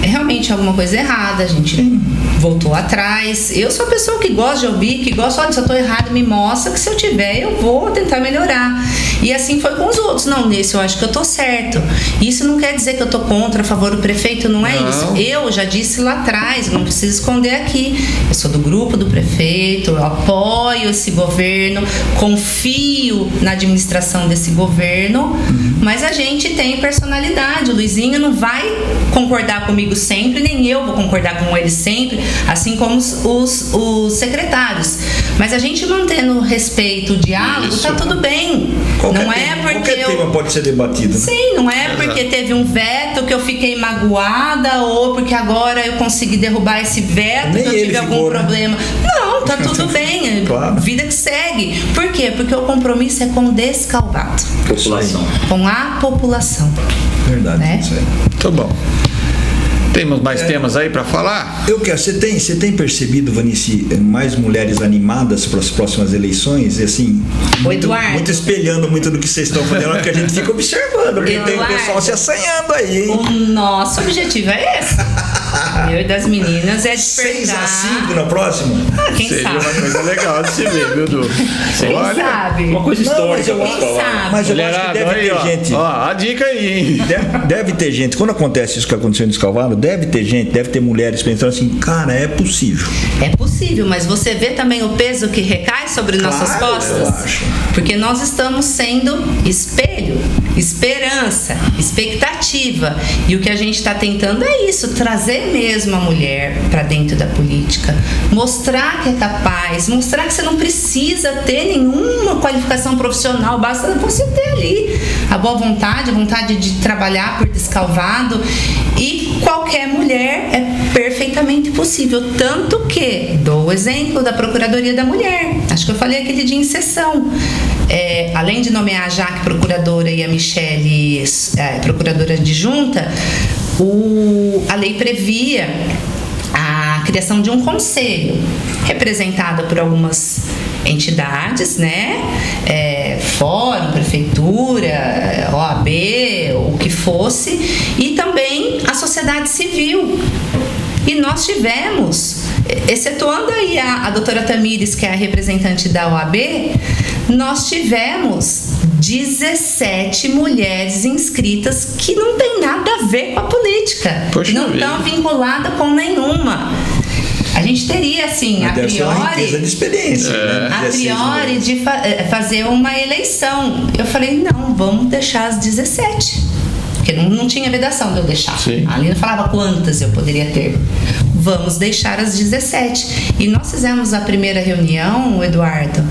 realmente alguma coisa errada, a gente voltou atrás. Eu sou a pessoa que gosta de ouvir, que gosta, olha, se eu estou errado, me mostra, que se eu tiver, eu vou tentar melhorar. E assim foi com os outros. Não, nesse eu acho que eu tô certo. Isso não quer dizer que eu tô contra, a favor do prefeito, não é isso. Eu já disse lá atrás, não preciso esconder aqui. Eu sou do grupo do prefeito, eu apoio esse governo, confio na administração desse governo, mas a gente tem personalidade. O Luizinho não vai concordar comigo sempre, nem eu vou concordar com ele sempre, assim como os secretários. Mas a gente mantendo respeito, o diálogo, tá tudo bem. Qualquer tema pode ser debatido. Né? Sim, não é porque teve um veto que eu fiquei magoada ou porque agora eu consegui derrubar esse veto que eu tive algum problema. Não, tá tudo bem. Claro. Vida que segue. Por quê? Porque o compromisso é com o descalvado. População. Com a população. Verdade, né? Isso aí. Tá bom. Temos mais temas aí para falar? Você tem percebido, Vanice, mais mulheres animadas para as próximas eleições? E assim, muito espelhando muito do que vocês estão fazendo, porque a gente fica observando, porque tem o pessoal se assanhando aí, hein? O nosso objetivo é esse. Eu e das meninas é despertar. 6-5 na próxima? Quem Seria sabe? uma coisa legal de se ver, viu, Du? Quem sabe? Uma coisa histórica. Quem sabe? Mas eu acho que deve ter gente. Ó, a dica aí, hein? Deve ter gente. Quando acontece isso que aconteceu em Descalvado, deve ter gente, deve ter mulheres pensando assim, cara, é possível. É possível, mas você vê também o peso que recai sobre nossas costas? Eu acho. Porque nós estamos sendo espelho, esperança, expectativa. E o que a gente está tentando é isso, trazer mesmo a mulher para dentro da política, mostrar que é capaz, mostrar que você não precisa ter nenhuma qualificação profissional, basta você ter ali a boa vontade, a vontade de trabalhar por Descalvado, e qualquer mulher é perfeitamente possível. Tanto que, dou o exemplo da Procuradoria da Mulher, acho que eu falei aquele dia em sessão. Além de nomear a Jaque procuradora e a Michele procuradora adjunta, a lei previa a criação de um conselho representado por algumas entidades, né? Fórum, prefeitura, OAB, o que fosse, e também a sociedade civil. E nós tivemos, excetuando aí a doutora Tamires, que é a representante da OAB, nós tivemos 17 mulheres inscritas que não tem nada a ver com a política, Poxa, não estão vinculadas com nenhuma. A gente teria, assim, a priori, uma riqueza de experiência, né? a priori de fazer uma eleição. Eu falei, não, vamos deixar as 17. Porque não tinha vedação de eu deixar. Sim. Ali não falava quantas eu poderia ter. Vamos deixar as 17. E nós fizemos a primeira reunião, Eduardo.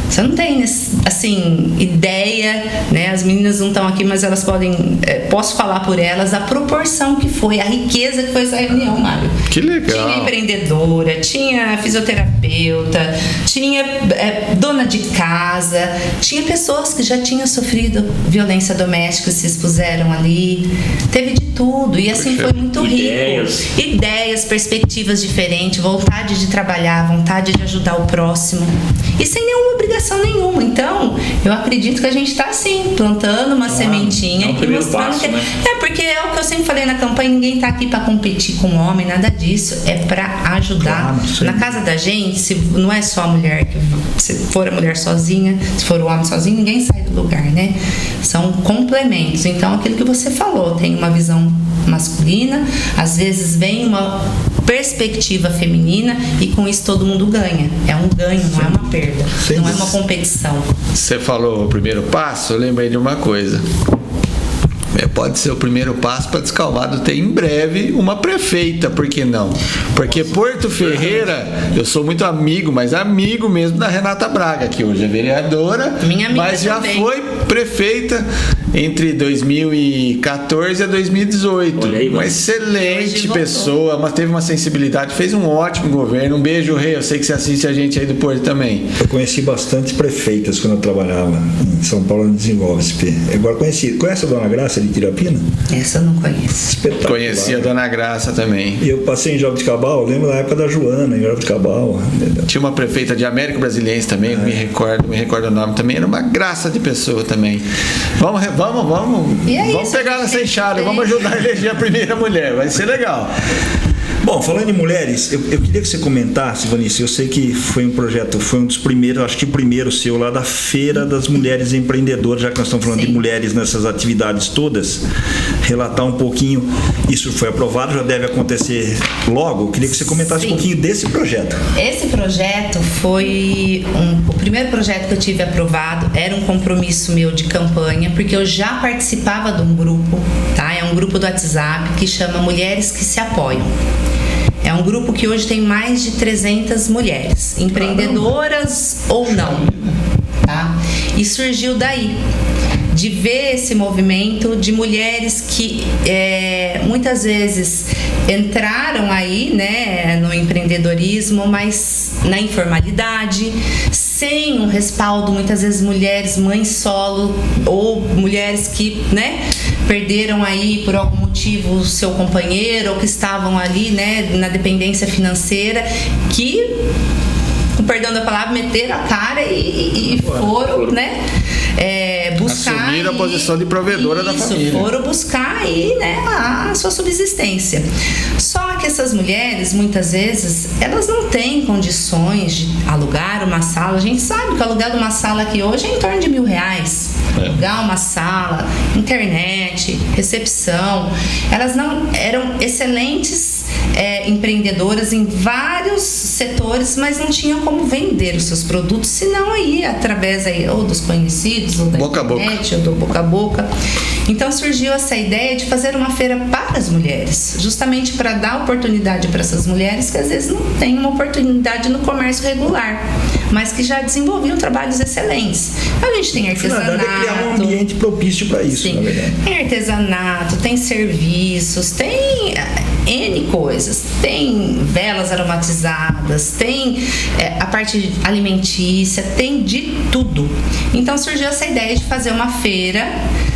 Você não tem, assim, ideia, né? As meninas não estão aqui, mas elas podem... posso falar por elas a proporção que foi, a riqueza que foi essa reunião, Mário. Que legal. Tinha empreendedora, tinha fisioterapeuta, tinha dona de casa, tinha pessoas que já tinham sofrido violência doméstica, se expuseram ali. Teve de tudo. E assim foi muito rico. Ideias, perspectivas diferentes, vontade de trabalhar, vontade de ajudar o próximo. E sem nenhuma obrigação nenhuma. Então, eu acredito que a gente está assim, plantando uma sementinha e mostrando passo, que... né? Porque é o que eu sempre falei na campanha, ninguém está aqui para competir com o homem, nada disso. É para ajudar. Claro, na casa da gente, se não é só a mulher, se for a mulher sozinha, se for o homem sozinho, ninguém sai do lugar, né? São complementos. Então, aquilo que você falou, tem uma visão masculina, às vezes vem uma perspectiva feminina e com isso todo mundo ganha. É um ganho, não é uma perda. Não é uma competição. Você falou o primeiro passo, eu lembrei de uma coisa. Pode ser o primeiro passo para Descalvado ter em breve uma prefeita, por que não? Porque Porto Ferreira, eu sou muito amigo, mas amigo mesmo da Renata Braga, que hoje é vereadora, minha amiga mas já também. foi prefeita entre 2014 e 2018. Olha aí, uma mano. excelente pessoa, teve uma sensibilidade, fez um ótimo governo. Um beijo, Rei, eu sei que você assiste a gente aí do Porto também. Eu conheci bastante prefeitas quando eu trabalhava em São Paulo no Desenvolve-SP. Agora conhece a Dona Graça de Tirapina? Essa eu não conheço. Espetacular. Conheci a Dona Graça também. E eu passei em Jaboticabal, lembro da época da Joana, em Jaboticabal. Tinha uma prefeita de Américo Brasiliense também, me recordo o nome também, era uma graça de pessoa também. Vamos E é vamos isso, pegar a gente nessa tem enxada, que vamos ajudar a eleger a primeira mulher, vai ser legal. Bom, falando em mulheres, eu queria que você comentasse, Vanice, eu sei que foi um projeto, foi um dos primeiros, acho que o primeiro seu lá da Feira das Mulheres Empreendedoras, já que nós estamos falando de mulheres nessas atividades todas, relatar um pouquinho, isso foi aprovado, já deve acontecer logo, eu queria que você comentasse um pouquinho desse projeto. Esse projeto foi o primeiro projeto que eu tive aprovado, era um compromisso meu de campanha, porque eu já participava de um grupo, tá? É um grupo do WhatsApp que chama Mulheres que se Apoiam. É um grupo que hoje tem mais de 300 mulheres, empreendedoras ou não, tá? E surgiu daí, de ver esse movimento de mulheres que muitas vezes entraram aí, né, no empreendedorismo, mas na informalidade, sem um respaldo, muitas vezes mulheres mães solo ou mulheres que, né, perderam aí por algum motivo o seu companheiro ou que estavam ali, né, na dependência financeira, que, com perdão da palavra, meteram a cara e foram, né, buscar assumir a posição de provedora da família. Foram buscar aí, né, a sua subsistência. Só que essas mulheres, muitas vezes, elas não têm condições de alugar uma sala. A gente sabe que o aluguel de uma sala aqui hoje é em torno de R$1.000. Alugar uma sala, internet, recepção. Elas não eram excelentes empreendedoras em vários setores, mas não tinham como vender os seus produtos, senão aí através aí, ou dos conhecidos, ou da internet, ou do boca a boca. Então surgiu essa ideia de fazer uma feira para as mulheres, justamente para dar oportunidade para essas mulheres que às vezes não têm uma oportunidade no comércio regular, mas que já desenvolviam trabalhos excelentes. A gente tem artesanato. Na verdade, é criar um ambiente propício para isso, sim, na verdade. Tem artesanato, tem serviços, tem N coisas, tem velas aromatizadas, tem a parte alimentícia, tem de tudo. Então surgiu essa ideia de fazer uma feira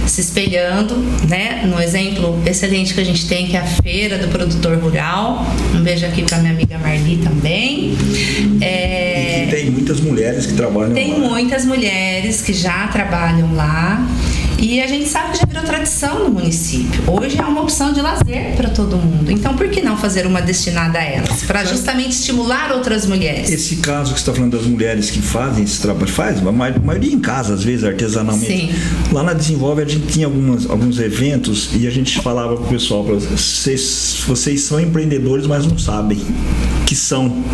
se espelhando, né, no exemplo excelente que a gente tem, que é a Feira do Produtor Rural. Um beijo aqui para minha amiga Marli também. E que tem muitas mulheres que trabalham lá. Tem muitas mulheres que já trabalham lá. E a gente sabe que já virou tradição no município. Hoje é uma opção de lazer para todo mundo. Então, por que não fazer uma destinada a elas? Para justamente estimular outras mulheres. Esse caso que você está falando das mulheres que fazem esse trabalho, a maioria em casa, às vezes, artesanalmente. Sim. Lá na Desenvolve, a gente tinha alguns eventos e a gente falava para o pessoal, vocês são empreendedores, mas não sabem que são.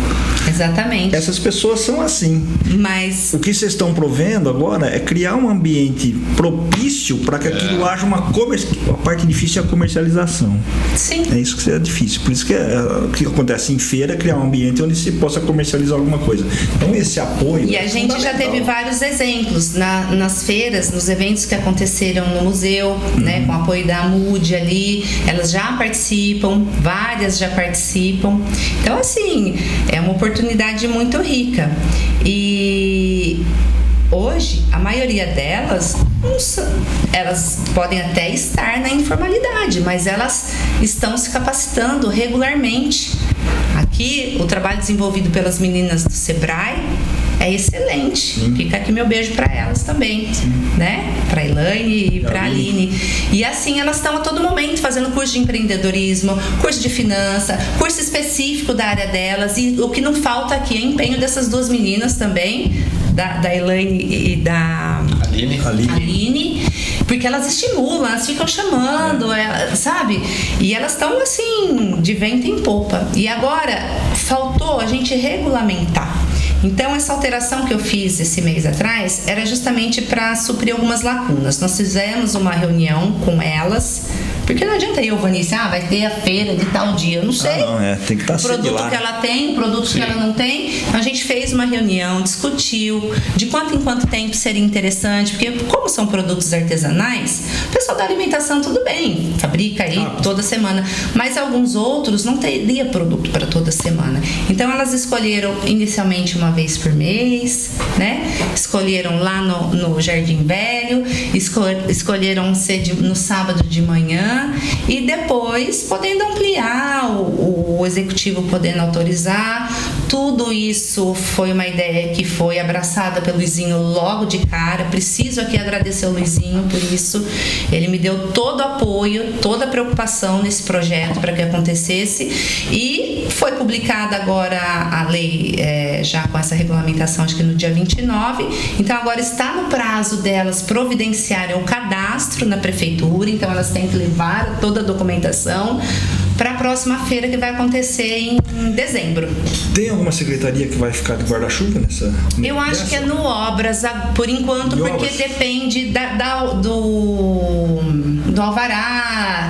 Exatamente. Essas pessoas são assim. Mas o que vocês estão provendo agora é criar um ambiente propício para que aquilo haja uma a parte difícil é a comercialização. Sim. É isso que é difícil. Por isso que o que acontece em feira é criar um ambiente onde se possa comercializar alguma coisa. Então esse apoio. E a gente já teve vários exemplos nas feiras, nos eventos que aconteceram no museu, né, com o apoio da AMUD ali, elas já participam, várias já participam. Então, assim, é uma oportunidade muito rica. E hoje, a maioria delas, elas podem até estar na informalidade, mas elas estão se capacitando regularmente. Aqui, o trabalho desenvolvido pelas meninas do Sebrae é excelente. Fica aqui meu beijo para elas também, né? Para a Elaine e para a Aline. E assim, elas estão a todo momento fazendo curso de empreendedorismo, curso de finança, curso específico da área delas. E o que não falta aqui é empenho dessas duas meninas também, da Elaine e da Aline, porque elas estimulam, elas ficam chamando, sabe? E elas estão assim, de vento em popa. E agora, faltou a gente regulamentar. Então, essa alteração que eu fiz esse mês atrás era justamente para suprir algumas lacunas. Nós fizemos uma reunião com elas, porque não adianta eu, Vanice, vai ter a feira de tal dia, eu não sei. Tem que estar o produto que ela tem, o produto que ela não tem. Então, a gente fez uma reunião, discutiu de quanto em quanto tempo seria interessante, porque como são produtos artesanais, o pessoal da alimentação tudo bem, fabrica aí toda semana, mas alguns outros não teria produto para toda semana. Então, elas escolheram inicialmente uma vez por mês, né? Escolheram lá no Jardim Velho, escolheram ser no sábado de manhã, manhã, e depois podendo ampliar, o executivo podendo autorizar. Tudo isso foi uma ideia que foi abraçada pelo Luizinho logo de cara. Preciso aqui agradecer ao Luizinho por isso. Ele me deu todo o apoio, toda a preocupação nesse projeto para que acontecesse, e foi publicada agora a lei já com essa regulamentação, acho que no dia 29. Então agora está no prazo delas providenciarem o cadastro na prefeitura, então elas têm que levar toda a documentação para a próxima feira, que vai acontecer em dezembro. Tem alguma secretaria que vai ficar de guarda-chuva nessa? Eu acho que é no Obras, por enquanto, porque obras? Depende do alvará,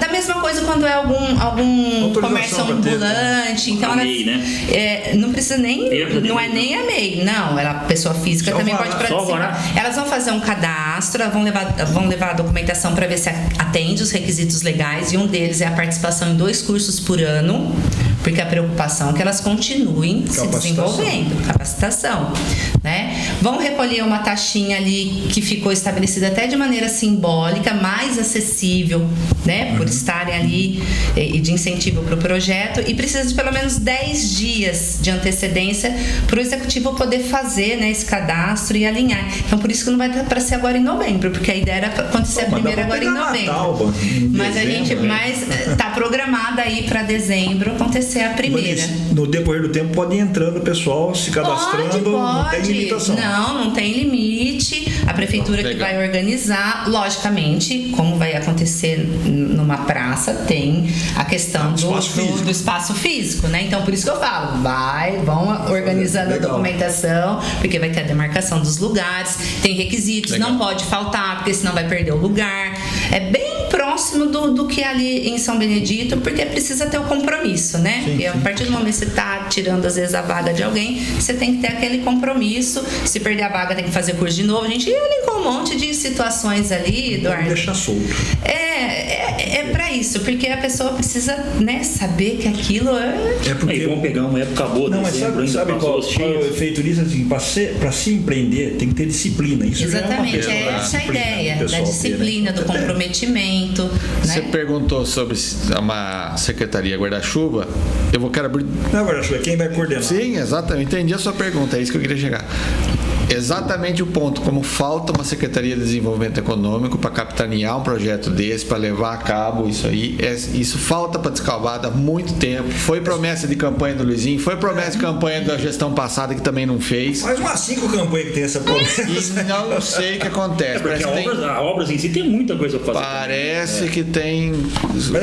da mesma coisa quando é algum comércio ambulante. Então MEI, né? Não precisa nem, não é nem a MEI, não. A pessoa física só também pode participar. Elas vão fazer um cadastro, vão levar a documentação para ver se atende os requisitos legais, e um deles é a participação em 2 cursos por ano, porque a preocupação é que elas continuem se desenvolvendo, capacitação, né? Vão recolher uma taxinha ali que ficou estabelecida até de maneira simbólica, mais acessível, né? Por estarem ali, e de incentivo para o projeto, e precisa de pelo menos 10 dias de antecedência para o executivo poder fazer, né, esse cadastro e alinhar. Então por isso que não vai dar para ser agora em novembro, porque a ideia era acontecer a primeira agora em novembro. Mas a gente está programada aí para dezembro acontecer a primeira. Mas no decorrer do tempo pode ir entrando o pessoal se cadastrando, não tem limitação. Não tem limite. A prefeitura que vai organizar, logicamente, como vai acontecer numa praça, tem a questão do espaço físico, né? Então por isso que eu falo, vão organizando a documentação, porque vai ter a demarcação dos lugares, tem requisitos, não pode faltar, porque senão vai perder o lugar. É bem próximo do que é ali em São Benedito, porque precisa ter o compromisso, né? Porque a partir do momento que você está tirando, às vezes, a vaga de alguém, você tem que ter aquele compromisso. Se perder a vaga, tem que fazer curso de novo. A gente elencou um monte de situações ali, Eduardo. Não deixar solto. É pra isso, porque a pessoa precisa, né, saber que aquilo é porque vão pegar uma época boa. Não, mas sabe qual é o efeito disso? Assim, para se empreender, tem que ter disciplina. Isso exatamente, já é essa a ideia da disciplina, do comprometimento. Você né? perguntou sobre uma secretaria guarda-chuva. Eu quero abrir. Não, guarda-chuva, quem vai coordenar? Sim, exatamente. Entendi a sua pergunta, é isso que eu queria chegar. Exatamente o ponto, como falta uma Secretaria de Desenvolvimento Econômico para capitanear um projeto desse, para levar a cabo isso aí, isso falta para Descalvado há muito tempo. Foi promessa de campanha do Luizinho, foi promessa de campanha da gestão passada que também não fez. Faz umas 5 campanhas que tem essa promessa. E não sei o que acontece. Porque a obras em si tem muita coisa para fazer. Parece que tem.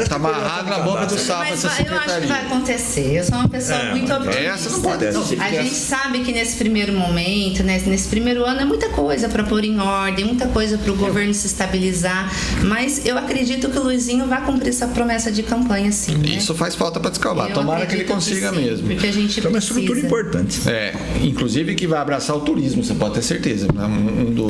Está amarrado na boca do sapo essa secretaria. Eu acho que vai acontecer. Eu sou uma pessoa muito otimista. Essa não pode. A gente sabe que nesse primeiro momento, né, nesse primeiro ano é muita coisa para pôr em ordem, muita coisa para o governo se estabilizar, mas eu acredito que o Luizinho vai cumprir essa promessa de campanha, sim. Né? Isso faz falta para Descalvado. Tomara que ele consiga mesmo. Porque a gente é uma estrutura importante. Inclusive que vai abraçar o turismo, você pode ter certeza.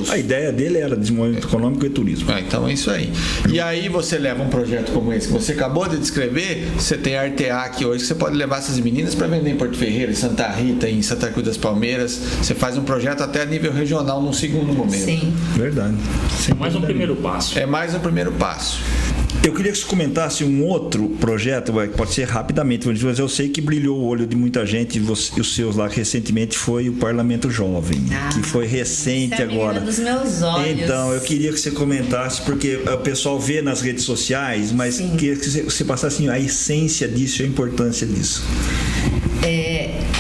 A ideia dele era desenvolvimento econômico e turismo. Então é isso aí. E aí você leva um projeto como esse que você acabou de descrever, você tem a RTA aqui hoje, que você pode levar essas meninas para vender em Porto Ferreira, em Santa Rita, em Santa Cruz das Palmeiras. Você faz um projeto até a nível regional num segundo momento. Sim. Verdade. Mais um primeiro passo. É mais um primeiro passo. Eu queria que você comentasse um outro projeto, pode ser rapidamente, mas eu sei que brilhou o olho de muita gente, e os seus lá recentemente, foi o Parlamento Jovem, que foi recente agora. Dos meus olhos. Então, eu queria que você comentasse, porque o pessoal vê nas redes sociais, mas queria que você passasse a essência disso e a importância disso.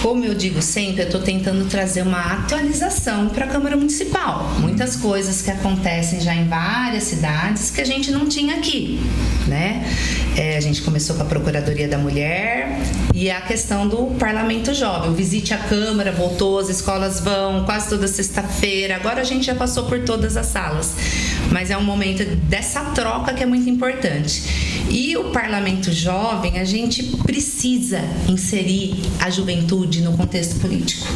Como eu digo sempre, eu estou tentando trazer uma atualização para a Câmara Municipal. Muitas coisas que acontecem já em várias cidades que a gente não tinha aqui, né? A gente começou com a Procuradoria da Mulher e a questão do Parlamento Jovem. O Visite a Câmara voltou, as escolas vão quase toda sexta-feira. Agora a gente já passou por todas as salas, mas é um momento dessa troca que é muito importante. E o Parlamento Jovem, a gente precisa inserir a juventude no contexto político.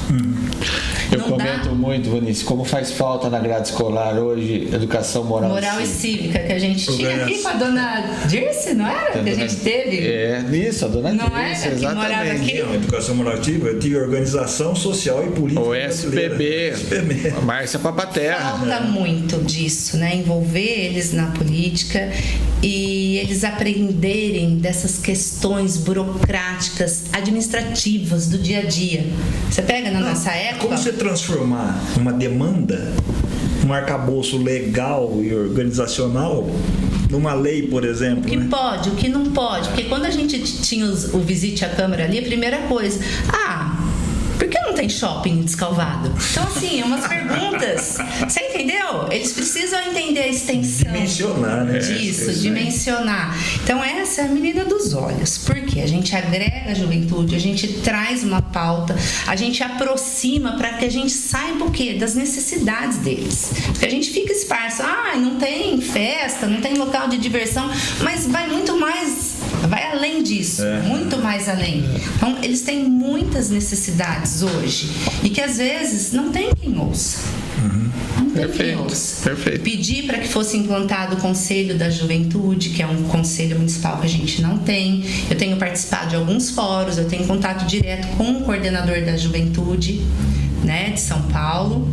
Eu comento muito, Vanice, como faz falta na grade escolar hoje educação moral e cívica, que a gente tinha aqui com a dona Dirce, não era? Que a gente teve? Isso, a dona Dirce, não era? exatamente. Que morava aqui? Não, educação moral ativa, eu tive organização social e política. O SPB, a Márcia Papaterra. Falta muito disso, né? Envolver eles na política e eles aprenderem dessas questões burocráticas, administrativas do dia a dia. Você pega na nossa época... Como você transformar uma demanda, um arcabouço legal e organizacional numa lei, por exemplo? O que pode, o que não pode. Porque quando a gente tinha o visite à Câmara ali, a primeira coisa... por que não tem shopping em Descalvado? Então, assim, umas perguntas. Você entendeu? Eles precisam entender a extensão. Dimensionar, né? Disso, dimensionar. Então, essa é a menina dos olhos. Porque a gente agrega a juventude, a gente traz uma pauta, a gente aproxima para que a gente saiba o quê? Das necessidades deles. Porque a gente fica esparso. Não tem festa, não tem local de diversão, mas vai muito mais... Vai além disso, muito mais além. Então, eles têm muitas necessidades hoje e que às vezes não tem quem ouça. Não tem quem ouça. Perfeito. Pedir para que fosse implantado o Conselho da Juventude, que é um conselho municipal que a gente não tem. Eu tenho participado de alguns fóruns, eu tenho contato direto com o coordenador da Juventude, né, de São Paulo.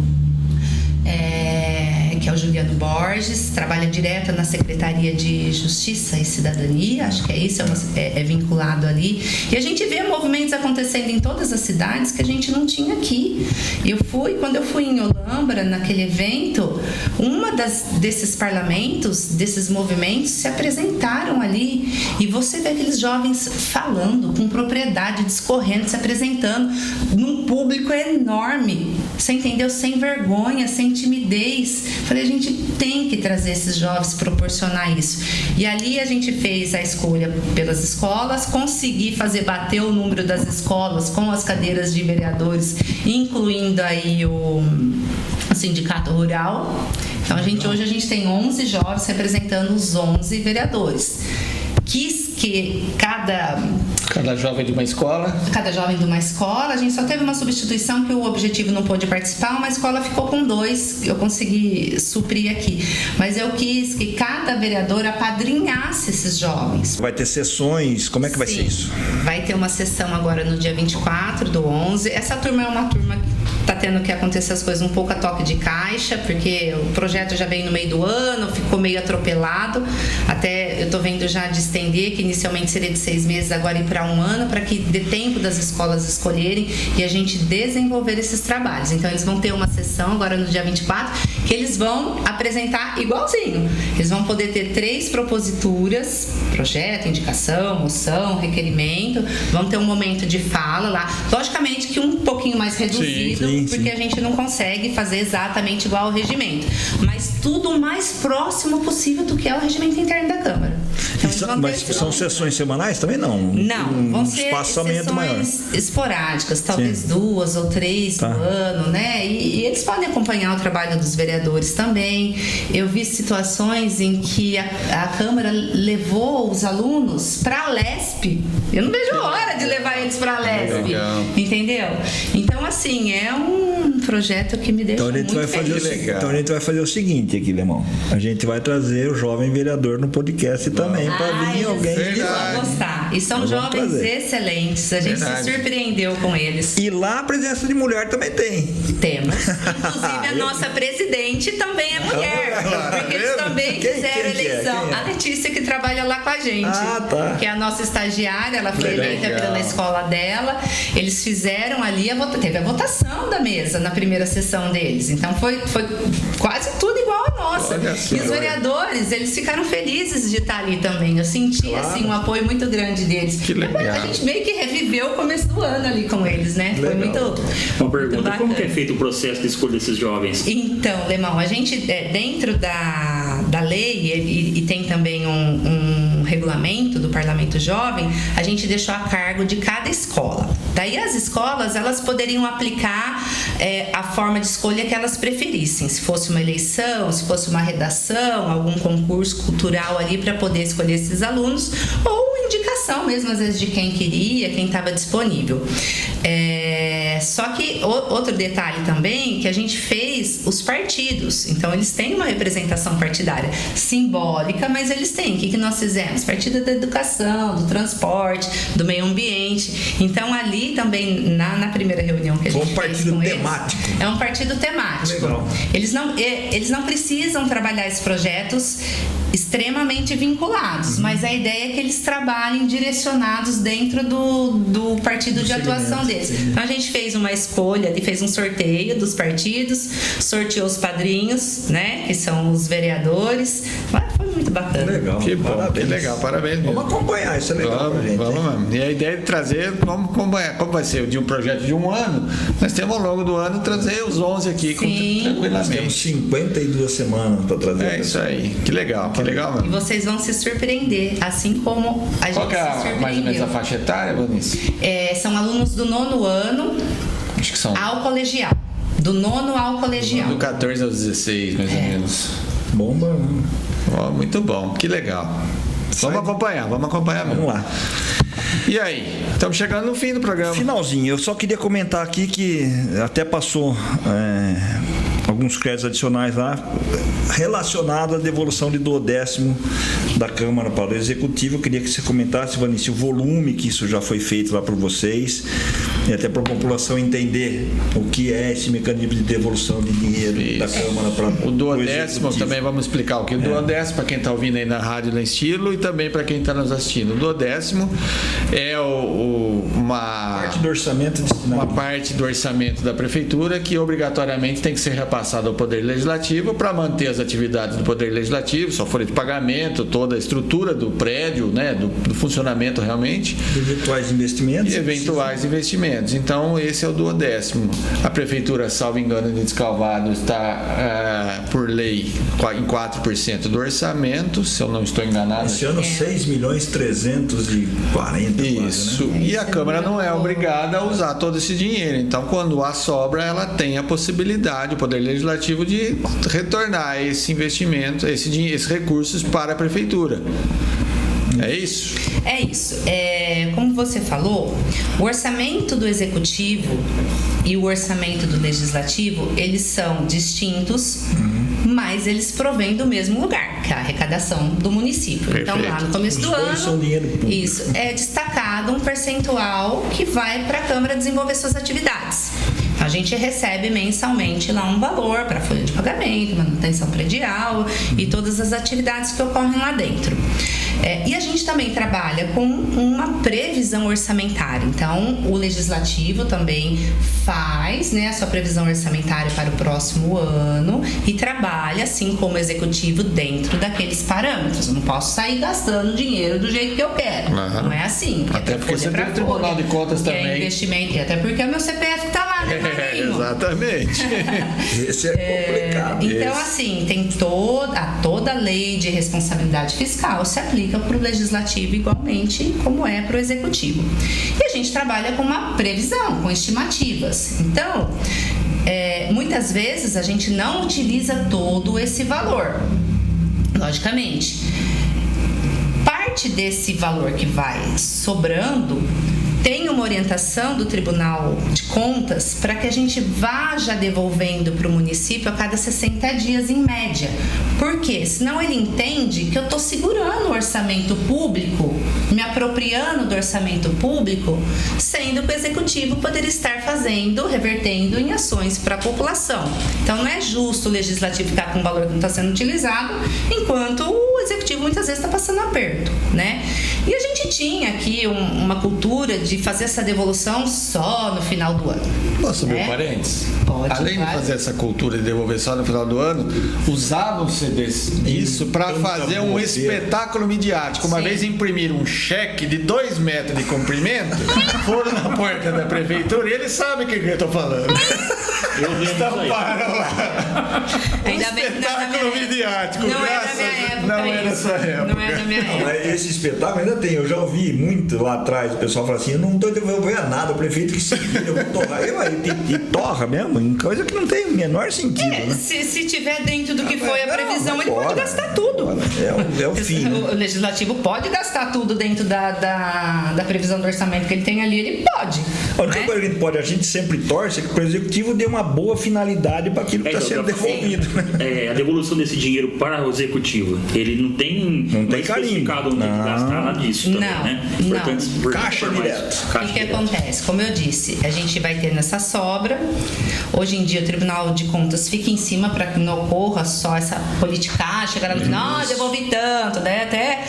Que é o Juliano Borges, trabalha direto na Secretaria de Justiça e Cidadania, acho que é isso, é vinculado ali. E a gente vê movimentos acontecendo em todas as cidades que a gente não tinha aqui. Quando eu fui em Olambra, naquele evento, desses parlamentos, desses movimentos, se apresentaram ali. E você vê aqueles jovens falando com propriedade, discorrendo, se apresentando num público enorme. Você entendeu? Sem vergonha, sem timidez. Falei, a gente tem que trazer esses jovens, proporcionar isso. E ali a gente fez a escolha pelas escolas, consegui fazer bater o número das escolas com as cadeiras de vereadores, incluindo aí o sindicato rural. Então hoje a gente tem 11 jovens representando os 11 vereadores. Quis que cada jovem de uma escola. A gente só teve uma substituição que o objetivo não pôde participar, uma escola ficou com 2, eu consegui suprir aqui. Mas eu quis que cada vereador apadrinhasse esses jovens. Vai ter sessões, como é que vai ser isso? Vai ter uma sessão agora no dia 24 do 11. Essa turma é uma turma que tá tendo que acontecer as coisas um pouco a toque de caixa, porque o projeto já veio no meio do ano, ficou meio atropelado. Até eu tô vendo já de estender, que inicialmente seria de 6 meses, agora ir para 1 ano, para que dê tempo das escolas escolherem e a gente desenvolver esses trabalhos. Então, eles vão ter uma sessão agora no dia 24, que eles vão apresentar igualzinho. Eles vão poder ter 3 proposituras, projeto, indicação, moção, requerimento, vão ter um momento de fala lá. Logicamente que um pouquinho mais reduzido, porque a gente não consegue fazer exatamente igual ao regimento, mas tudo o mais próximo possível do que é o regimento interno da Câmara. Então, mas são sessões semanais também? Não, vão ser espaçamento maior. Esporádicas, talvez 2 ou 3 no ano, né? E eles podem acompanhar o trabalho dos vereadores também. Eu vi situações em que a Câmara levou os alunos para a LESP. Eu não vejo a hora de levar eles para a LESP, entendeu? Então, assim, é um projeto que me deixa muito feliz. Então a gente vai fazer o seguinte aqui, Lemão. A gente vai trazer o jovem vereador no podcast também, para vir alguém de lá. Vão gostar. E são jovens excelentes. A gente se surpreendeu com eles. E lá a presença de mulher também tem. Temos. Inclusive a nossa presidente também é mulher. Porque eles também fizeram eleição. A Letícia, que trabalha lá com a gente. Que é a nossa estagiária, ela foi eleita pela escola dela. Eles fizeram ali, teve a votação da mesa na primeira sessão deles. Então foi quase tudo igual a nossa. E os vereadores, eles ficaram felizes de estar ali também. Eu senti assim, um apoio muito grande deles. Que legal. A gente meio que reviveu o começo do ano ali com eles, né? Legal. Foi muito. Uma pergunta: muito como que é feito o processo de escolha desses jovens? Então, Lemão, a gente, dentro da lei, e tem também um regulamento do Parlamento Jovem, a gente deixou a cargo de cada escola. Daí as escolas, elas poderiam aplicar a forma de escolha que elas preferissem, se fosse uma eleição, se fosse uma redação, algum concurso cultural ali para poder escolher esses alunos, ou indicação mesmo, às vezes, de quem queria, quem estava disponível. Só que outro detalhe também, que a gente fez os partidos. Então, eles têm uma representação partidária simbólica, mas eles têm. O que nós fizemos? Partido da educação, do transporte, do meio ambiente. Então, ali também, na primeira reunião que a gente fez com eles... um partido temático. É um partido temático. Legal. Eles não precisam trabalhar esses projetos extremamente vinculados, mas a ideia é que eles trabalhem direcionados dentro do partido de atuação deles. Então a gente fez uma escolha, ele fez um sorteio dos partidos, sorteou os padrinhos, né, que são os vereadores. Foi muito bacana. Legal. Que bom, parabéns. que legal, parabéns mesmo. Vamos acompanhar, isso é legal pra gente. Vamos mesmo. E a ideia é trazer, vamos acompanhar, como vai ser de um projeto de um ano, nós temos ao longo do ano trazer os 11 aqui Sim. Nós tranquilamente. temos 52 semanas para trazer. É isso aí, que legal E mesmo. vocês vão se surpreender, assim como a gente Qual que se é surpreendeu. mais ou menos a faixa etária, Vanice? São alunos do 9º ano Acho que são ao colegial. Do 9º ao colegial. do 14 aos 16, mais ou menos. Bomba, né? Ó, muito bom, que legal. Vamos acompanhar mesmo. Vamos lá. E aí, estamos chegando no fim do programa. Finalzinho, eu só queria comentar aqui que até passou alguns créditos adicionais lá relacionados à devolução de 12º da Câmara para o Executivo. Eu queria que você comentasse, Vanice, o volume que isso já foi feito lá por vocês e até para a população entender o que é esse mecanismo de devolução de dinheiro da Câmara para o 12º também vamos explicar o que é o 12º para quem está ouvindo aí na rádio na Estilo e também para quem está nos assistindo. O 12º é uma parte do orçamento destinado. Uma parte do orçamento da prefeitura que obrigatoriamente tem que ser repassado ao Poder Legislativo para manter as atividades do Poder Legislativo, só folha de pagamento, toda a estrutura do prédio, né, do funcionamento realmente. Eventuais investimentos. E eventuais investimentos. Então, esse é o 12º. A prefeitura, salvo engano, de Descalvado está, por lei, em 4% do orçamento, se eu não estou enganado. Esse ano, 6.340.000. Isso. Quase, né? E a Câmara não é obrigada a usar todo esse dinheiro. Então, quando há sobra, ela tem a possibilidade, o Poder Legislativo, de retornar esse investimento, esses recursos para a prefeitura. É isso? É isso. Como você falou, o orçamento do Executivo e o orçamento do Legislativo, eles são distintos, mas eles provêm do mesmo lugar, que é a arrecadação do município. Perfeito. Então, lá no começo do Os dois são ano, dinheiro público. isso, é destacado um percentual que vai para a Câmara desenvolver suas atividades. A gente recebe mensalmente lá um valor para folha de pagamento, manutenção predial e todas as atividades que ocorrem lá dentro. E a gente também trabalha com uma previsão orçamentária. Então, o Legislativo também faz, né, a sua previsão orçamentária para o próximo ano e trabalha, assim como o Executivo, dentro daqueles parâmetros. Eu não posso sair gastando dinheiro do jeito que eu quero. Uhum. Não é assim. Até porque você tem o Tribunal de Contas também. É investimento, e até porque é o meu CPF está lá, né, Marinho? Exatamente. Esse é complicado. Então, assim, tem toda a lei de responsabilidade fiscal se aplica para o Legislativo igualmente como é para o Executivo. E a gente trabalha com uma previsão, com estimativas. Então, muitas vezes a gente não utiliza todo esse valor, logicamente. Parte desse valor que vai sobrando tem uma orientação do Tribunal de Contas para que a gente vá já devolvendo para o município a cada 60 dias em média. Por quê? Senão ele entende que eu estou segurando o orçamento público, me apropriando do orçamento público, sendo que o Executivo poderia estar fazendo, revertendo em ações para a população. Então não é justo o Legislativo ficar com um valor que não está sendo utilizado, enquanto o Executivo muitas vezes está passando aperto, né? E a gente tinha aqui uma cultura de fazer essa devolução só no final do ano. Posso abrir um parênteses? Pode, além de fazer essa cultura de devolver só no final do ano, usavam-se disso para fazer um espetáculo midiático. Uma vez imprimiram um cheque de 2 metros de comprimento, foram na porta da prefeitura e eles sabem o que eu tô falando. Estamparam lá. Ainda bem que espetáculo midiático. Não era da minha época. Não era da sua época. Não era da minha época. Mas esse espetáculo ainda tem. Eu já ouvi muito lá atrás o pessoal falar assim: eu não estou devolvendo nada, o prefeito que se vira, eu vou torrar. E torra mesmo, em coisa que não tem o menor sentido. Né? Se tiver dentro do que foi a previsão, ele pode gastar tudo. É o fim. O legislativo pode gastar tudo dentro da previsão do orçamento que ele tem ali, ele pode. A única coisa que ele pode, a gente sempre torce é que o executivo dê uma boa finalidade para aquilo que está sendo devolvido. A devolução desse dinheiro para o executivo, ele não tem especificado onde gastar nada disso também, né? Portanto, caixa direto. O que acontece? Como eu disse, a gente vai ter nessa sobra. Hoje em dia o Tribunal de Contas fica em cima para que não ocorra só essa politicagem, chegar lá no final, devolvi tanto, né? Até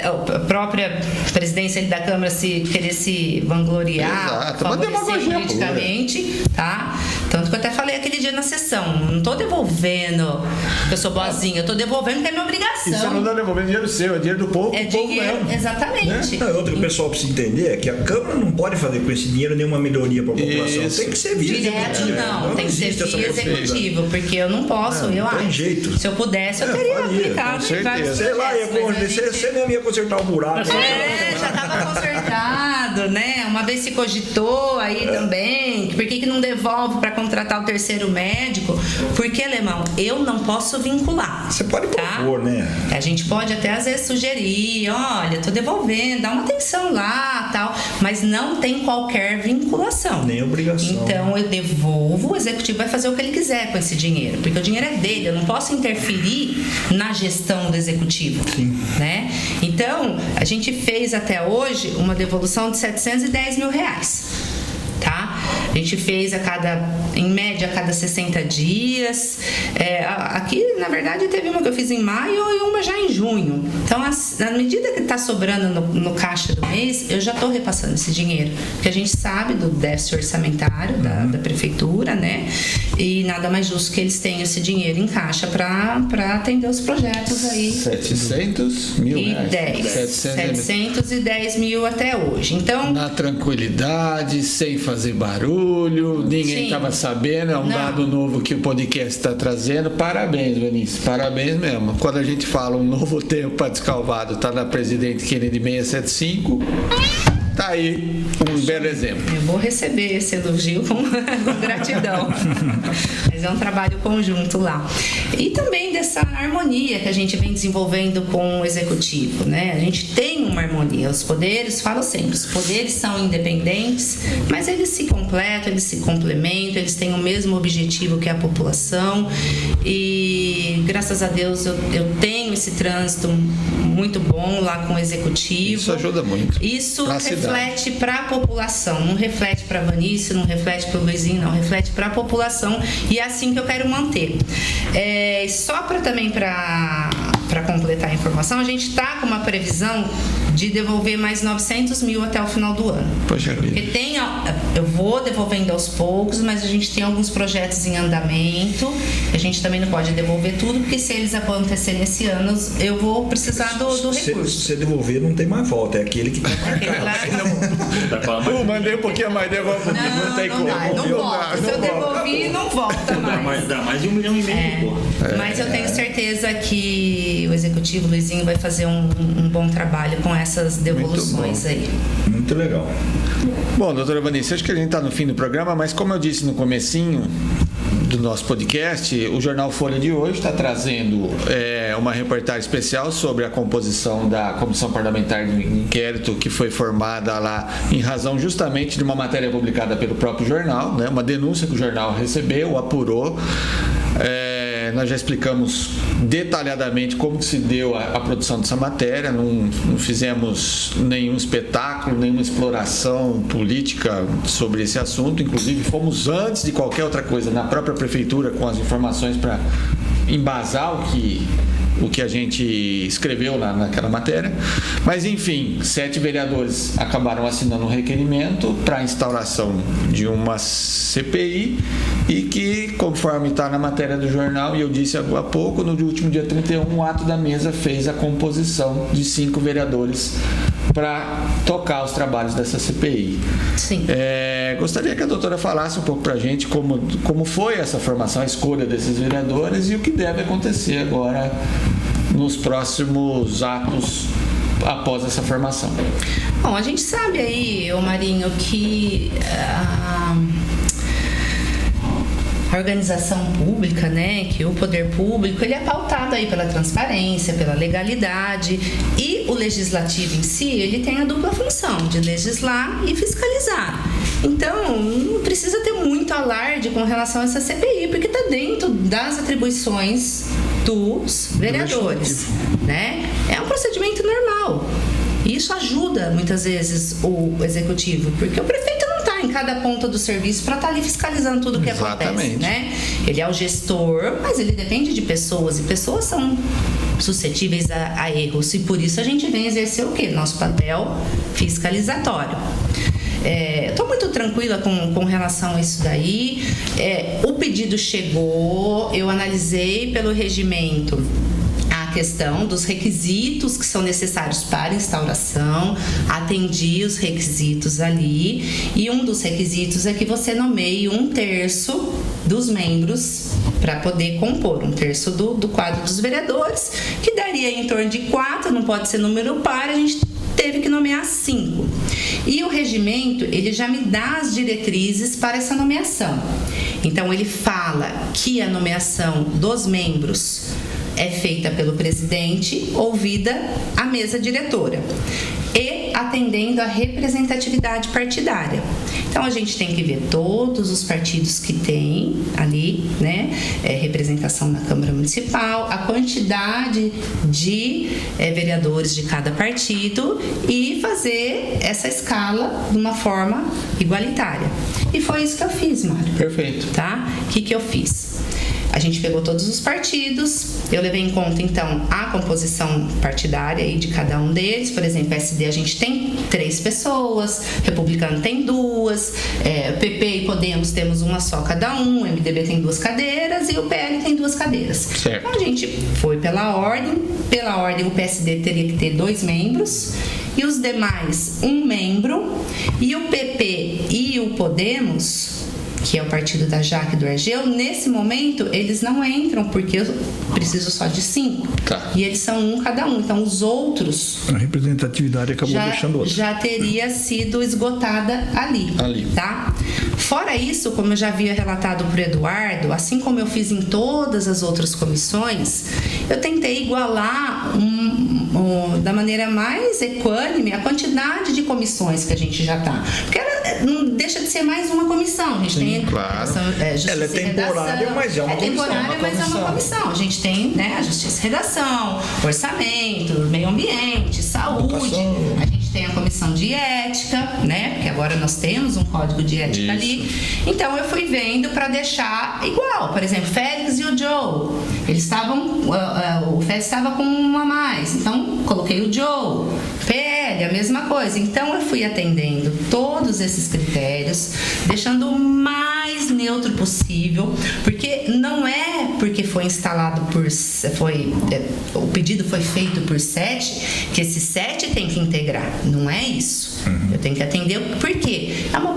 a própria presidência da Câmara querer se vangloriar, favorecer politicamente, tá? Tanto que eu até falei aquele dia na sessão, não tô devolvendo porque eu sou boazinha, eu tô devolvendo porque é minha obrigação. E você não tá devolvendo dinheiro seu, é dinheiro do povo. É dinheiro, exatamente. Né? Outra que o pessoal precisa entender é que a Câmara não pode fazer com esse dinheiro nenhuma melhoria para a população. Tem que ser via executivo. Não, tem que ser via executivo, porque eu não posso, tem jeito. Se eu pudesse, eu teria aplicado. Sei lá, você mesmo ia consertar o buraco. Já estava consertado, né? Uma vez se cogitou aí também, por que não devolve para contratar o terceiro médico? Porque, Alemão, eu não posso vincular. Você pode propor, né? A gente pode até às vezes sugerir, olha, tô devolvendo, dá uma atenção lá, tal, mas não tem qualquer vinculação. Nem obrigação. Então eu devolvo, o executivo vai fazer o que ele quiser com esse dinheiro, porque o dinheiro é dele, eu não posso interferir na gestão do executivo. Sim. Né? Então, a gente fez até hoje uma devolução de R$710 mil. Tá? A gente fez em média a cada 60 dias. Aqui, na verdade, teve uma que eu fiz em maio e uma já em junho. Então, na medida que está sobrando no caixa do mês, eu já estou repassando esse dinheiro. Porque a gente sabe do déficit orçamentário da prefeitura, né? E nada mais justo que eles tenham esse dinheiro em caixa para atender os projetos aí. 700 mil reais. 710 mil até hoje. Então, na tranquilidade, sem fazer barulho, ninguém estava sabendo, é um dado novo que o podcast está trazendo. Parabéns, Vinícius, parabéns mesmo. Quando a gente fala um novo tempo para Descalvado, tá na Presidente Kennedy 675, tá aí um belo exemplo. Eu vou receber esse elogio com gratidão. Mas é um trabalho conjunto lá. E também dessa harmonia que a gente vem desenvolvendo com o executivo, né? A gente tem uma harmonia. Os poderes, falo sempre, os poderes são independentes, mas eles se completam, eles se complementam, eles têm o mesmo objetivo que a população. E graças a Deus eu tenho esse trânsito muito bom lá com o executivo. Isso ajuda muito. Isso reflete para a população, não reflete para a Vanice, não reflete para o Luizinho, não reflete para a população, e é assim que eu quero manter. Só para completar a informação, a gente está com uma previsão de devolver mais 900 mil até o final do ano. Poxa vida. Porque eu vou devolvendo aos poucos, mas a gente tem alguns projetos em andamento, a gente também não pode devolver tudo, porque se eles acontecerem esse ano, eu vou precisar do recurso. Se você devolver, não tem mais volta, é aquele que está marcado. Mandei um pouquinho mais, devolve um pouquinho, não tem como. Não volta. Se eu devolvi, não volta mais. Dá mais de 1,5 milhão. Mas eu tenho certeza que o executivo Luizinho vai fazer um bom trabalho com essas devoluções aí. Muito legal. Bom, doutora Vanice, acho que a gente está no fim do programa, mas como eu disse no comecinho do nosso podcast, o Jornal Folha de hoje está trazendo uma reportagem especial sobre a composição da Comissão Parlamentar de Inquérito que foi formada lá em razão justamente de uma matéria publicada pelo próprio jornal, né? Uma denúncia que o jornal recebeu, apurou. Nós já explicamos detalhadamente como que se deu a produção dessa matéria, não fizemos nenhum espetáculo, nenhuma exploração política sobre esse assunto, inclusive fomos antes de qualquer outra coisa na própria prefeitura com as informações para embasar o que o que a gente escreveu naquela matéria. Mas, enfim, 7 vereadores acabaram assinando um requerimento para a instauração de uma CPI e que, conforme está na matéria do jornal, e eu disse há pouco, no último dia 31, o ato da mesa fez a composição de 5 vereadores para tocar os trabalhos dessa CPI. Sim. Gostaria que a doutora falasse um pouco para a gente como foi essa formação, a escolha desses vereadores e o que deve acontecer agora nos próximos atos após essa formação. Bom, a gente sabe aí, Marinho, que a organização pública, né, que o poder público, ele é pautado aí pela transparência, pela legalidade, e o legislativo em si, ele tem a dupla função de legislar e fiscalizar. Então, não precisa ter muito alarde com relação a essa CPI, porque está dentro das atribuições dos vereadores, né? É um procedimento normal. E isso ajuda, muitas vezes, o executivo, porque o prefeito não está em cada ponta do serviço para estar ali fiscalizando tudo o que acontece, né? Ele é o gestor, mas ele depende de pessoas, e pessoas são suscetíveis a erros, e por isso a gente vem exercer o quê? Nosso papel fiscalizatório. Estou muito tranquila com relação a isso daí. O pedido chegou, eu analisei pelo regimento a questão dos requisitos que são necessários para instauração, atendi os requisitos ali, e um dos requisitos é que você nomeie 1/3 dos membros para poder compor 1/3 do quadro dos vereadores, que daria em torno de 4, não pode ser número par, a gente teve que nomear 5. E o regimento, ele já me dá as diretrizes para essa nomeação. Então, ele fala que a nomeação dos membros é feita pelo presidente, ouvida a mesa diretora, e atendendo à representatividade partidária. Então, a gente tem que ver todos os partidos que tem ali, né, representação na Câmara Municipal, a quantidade de vereadores de cada partido e fazer essa escala de uma forma igualitária. E foi isso que eu fiz, Mário. Perfeito. Tá? O que eu fiz? A gente pegou todos os partidos, eu levei em conta, então, a composição partidária aí de cada um deles. Por exemplo, PSD a gente tem 3 pessoas, Republicano tem 2, PP e Podemos temos uma só cada um, o MDB tem 2 cadeiras e o PL tem 2 cadeiras. Certo. Então, a gente foi pela ordem o PSD teria que ter 2 membros, e os demais 1 membro, e o PP e o Podemos, que é o partido da Jaque e do Argeu, nesse momento eles não entram, porque eu preciso só de 5. Tá. E eles são 1 cada um. Então os outros, A representatividade acabou deixando outro. já teria sido esgotada ali. Tá? Fora isso, como eu já havia relatado para o Eduardo, assim como eu fiz em todas as outras comissões, eu tentei igualar da maneira mais equânime a quantidade de comissões que a gente já está. Porque ela não deixa de ser mais uma comissão. A gente tem claro. Ela é temporária, mas é uma comissão. Temporária, mas é uma comissão. A gente tem, né, a Justiça e Redação, Orçamento, Meio Ambiente, Saúde. Educação. A gente tem a Comissão de Ética, né? Porque agora nós temos um código de ética ali. Então eu fui vendo para deixar igual. Por exemplo, Félix e o Joe, eles estavam, o Félix estava com 1 a mais, então coloquei o Joe. PL, a mesma coisa. Então eu fui atendendo todos esses critérios, deixando o mais neutro possível, porque não é porque foi instalado o pedido foi feito por 7 que esses 7 tem que integrar. Não é isso. Eu tenho que atender porque é uma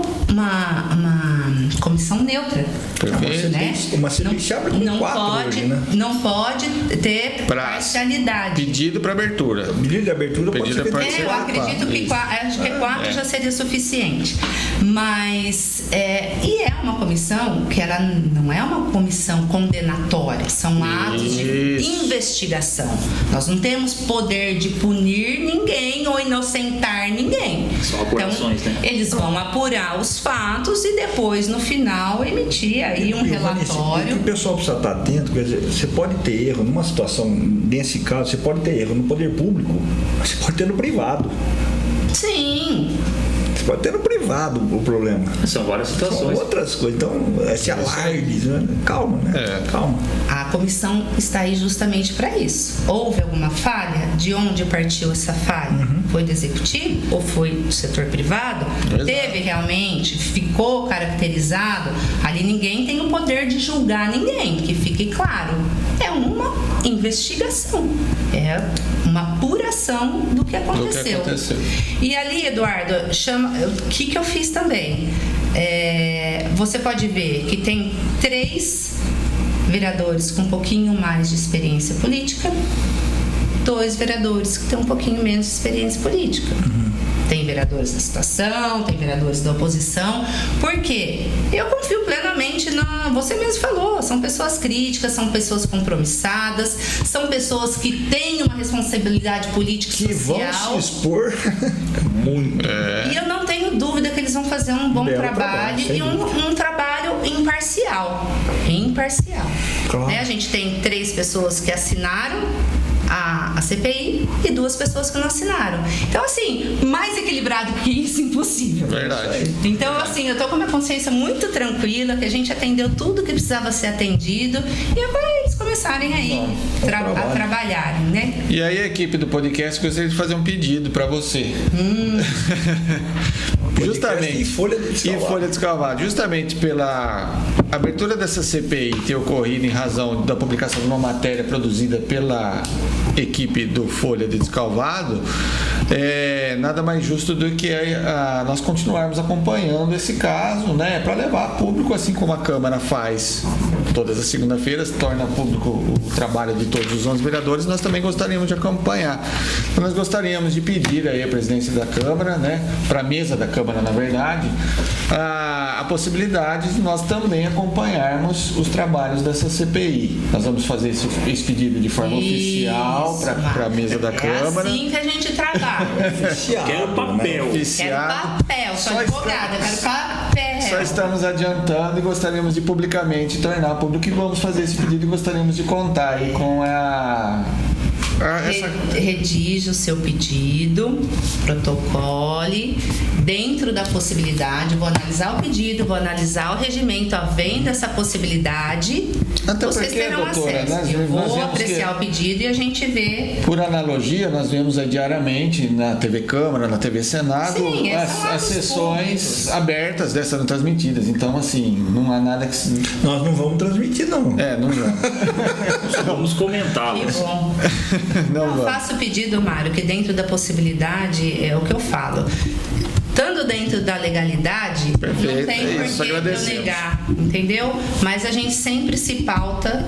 comissão neutra. Perfeito. Né? Uma CPI abre com 4 hoje, né? Não pode ter parcialidade. Pedido para abertura. Pedido de abertura pode ser feito. Eu acredito que 4 já seria suficiente. Mas e é uma comissão que ela não é uma comissão condenatória, são atos de investigação. Nós não temos poder de punir ninguém ou inocentar ninguém. São apurações, então, né? Eles vão apurar os fatos e depois, no final, emitir aí um relatório. O pessoal precisa estar atento, quer dizer, você pode ter erro numa situação, nesse caso, você pode ter erro no poder público, mas você pode ter no privado. Sim. Você Pode ter no privado o problema. São várias São situações. outras coisas. Então, esse alarde, né? Calma, né? Calma. A comissão está aí justamente para isso. Houve alguma falha? De onde partiu essa falha? Foi do executivo ou foi do setor privado? Exato. Teve realmente? Ficou caracterizado? Ali ninguém tem o poder de julgar ninguém, que fique claro. É uma investigação, é uma apuração do que aconteceu. E ali, Eduardo, o que eu fiz também? Você pode ver que tem 3 vereadores com um pouquinho mais de experiência política, 2 vereadores que têm um pouquinho menos de experiência política. Tem vereadores da situação, tem vereadores da oposição. Por quê? Eu confio plenamente você mesmo falou, são pessoas críticas, são pessoas compromissadas, são pessoas que têm uma responsabilidade política e social. Que vão se expor muito. E eu não tenho dúvida que eles vão fazer um bom trabalho e um trabalho imparcial. Claro. A gente tem 3 pessoas que assinaram a CPI e 2 pessoas que não assinaram. Então, assim, mais equilibrado que isso, impossível. Verdade. Então, assim, eu tô com a minha consciência muito tranquila, que a gente atendeu tudo que precisava ser atendido e agora eles começarem aí a trabalharem, né? E aí a equipe do podcast gostaria de fazer um pedido para você. Justamente. E Folha de Descalvado. Justamente pela abertura dessa CPI ter ocorrido em razão da publicação de uma matéria produzida pela equipe do Folha de Descalvado, nada mais justo do que nós continuarmos acompanhando esse caso, né, para levar a público, assim como a Câmara faz todas as segundas-feiras, torna público o trabalho de todos os 11 vereadores. Nós também gostaríamos de acompanhar. Então, nós gostaríamos de pedir aí a presidência da Câmara, né, para a mesa da Câmara, na verdade, a possibilidade de nós também acompanharmos os trabalhos dessa CPI. Nós vamos fazer esse pedido de forma oficial para a mesa da Câmara. É assim que a gente trabalha. Quero papel. Quero papel, sou advogada, quero papel. Só estamos adiantando e gostaríamos de publicamente tornar público que vamos fazer esse pedido e gostaríamos de contar aí com Redige o seu pedido, protocole, dentro da possibilidade, vou analisar o pedido, vou analisar o regimento, havendo essa possibilidade, até vocês porque, terão doutora, acesso. Eu vou apreciar o pedido e a gente vê. Por analogia, nós vemos aí diariamente na TV Câmara, na TV Senado, Sim, as sessões abertas dessas transmitidas. Então, assim, não há nada que... Nós não vamos transmitir, não. Não vamos. Vamos comentá-las. Que bom. Não faço o pedido, Mário, que dentro da possibilidade, é o que eu falo. Estando dentro da legalidade, perfeito, não tem por que eu negar, entendeu? Mas a gente sempre se pauta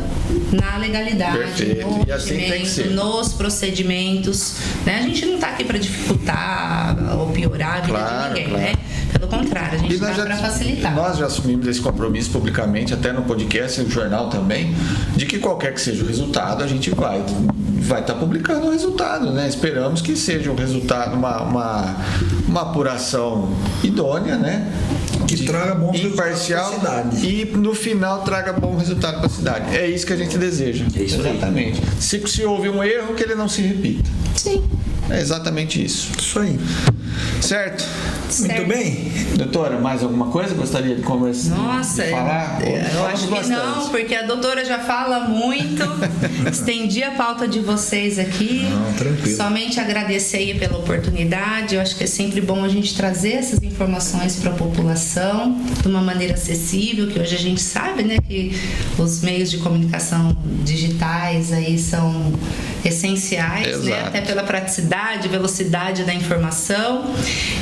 na legalidade, perfeito. no E assim tem que ser. nos procedimentos, né? A gente não está aqui para dificultar ou piorar a vida de ninguém, né? Pelo contrário, a gente está para facilitar. Nós já assumimos esse compromisso publicamente, até no podcast e no jornal também, de que qualquer que seja o resultado, a gente vai estar publicando o resultado, né? Esperamos que seja um resultado, uma apuração idônea, né? Que traga bons imparcial resultados para a cidade. E no final traga bom resultado para a cidade. É isso que a gente deseja. É isso aí. Exatamente. Se houve um erro, que ele não se repita. Sim. É exatamente isso. Isso aí. Certo? Muito bem. Doutora, mais alguma coisa gostaria de conversar? Nossa, de falar? eu acho que não, porque a doutora já fala muito. Estendi a pauta de vocês aqui. Não, tranquilo. Somente agradecer aí pela oportunidade. Eu acho que é sempre bom a gente trazer essas informações para a população de uma maneira acessível, que hoje a gente sabe, né, que os meios de comunicação digitais aí são essenciais, né, até pela praticidade, velocidade da informação.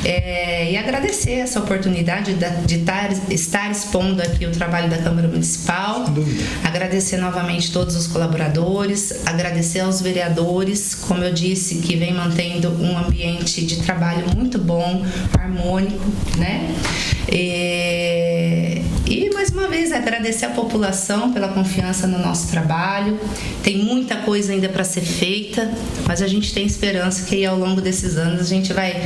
E agradecer essa oportunidade de estar expondo aqui o trabalho da Câmara Municipal. Agradecer novamente todos os colaboradores, agradecer aos vereadores, como eu disse, que vem mantendo um ambiente de trabalho muito bom, harmônico, né? E mais uma vez agradecer a população pela confiança no nosso trabalho. Tem muita coisa ainda para ser feita, mas a gente tem esperança que ao longo desses anos a gente vai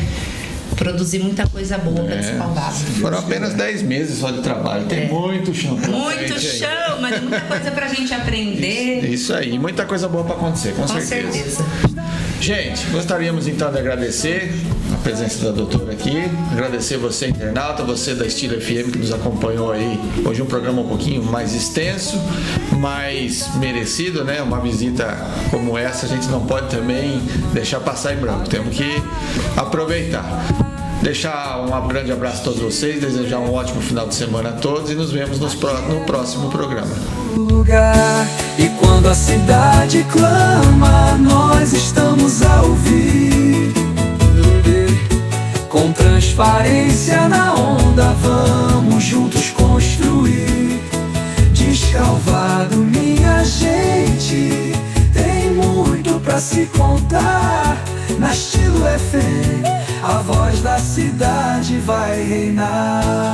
produzir muita coisa boa para Descalvado. Foram apenas 10 meses só de trabalho. Tem muito chão. Muito chão, mas muita coisa para a gente aprender. Isso aí, muita coisa boa para acontecer, com certeza. Gente, gostaríamos então de agradecer a presença da doutora aqui, agradecer você, internauta, você da Estilo FM que nos acompanhou aí. Hoje um programa um pouquinho mais extenso, mais merecido, né? Uma visita como essa a gente não pode também deixar passar em branco, temos que aproveitar. Deixar um grande abraço a todos vocês, desejar um ótimo final de semana a todos e nos vemos no próximo programa. E quando a cidade clama, nós estamos a ouvir. Com transparência na onda, vamos juntos construir. Descalvado, minha gente, tem muito pra se contar. Na Estilo FM, a voz da cidade vai reinar.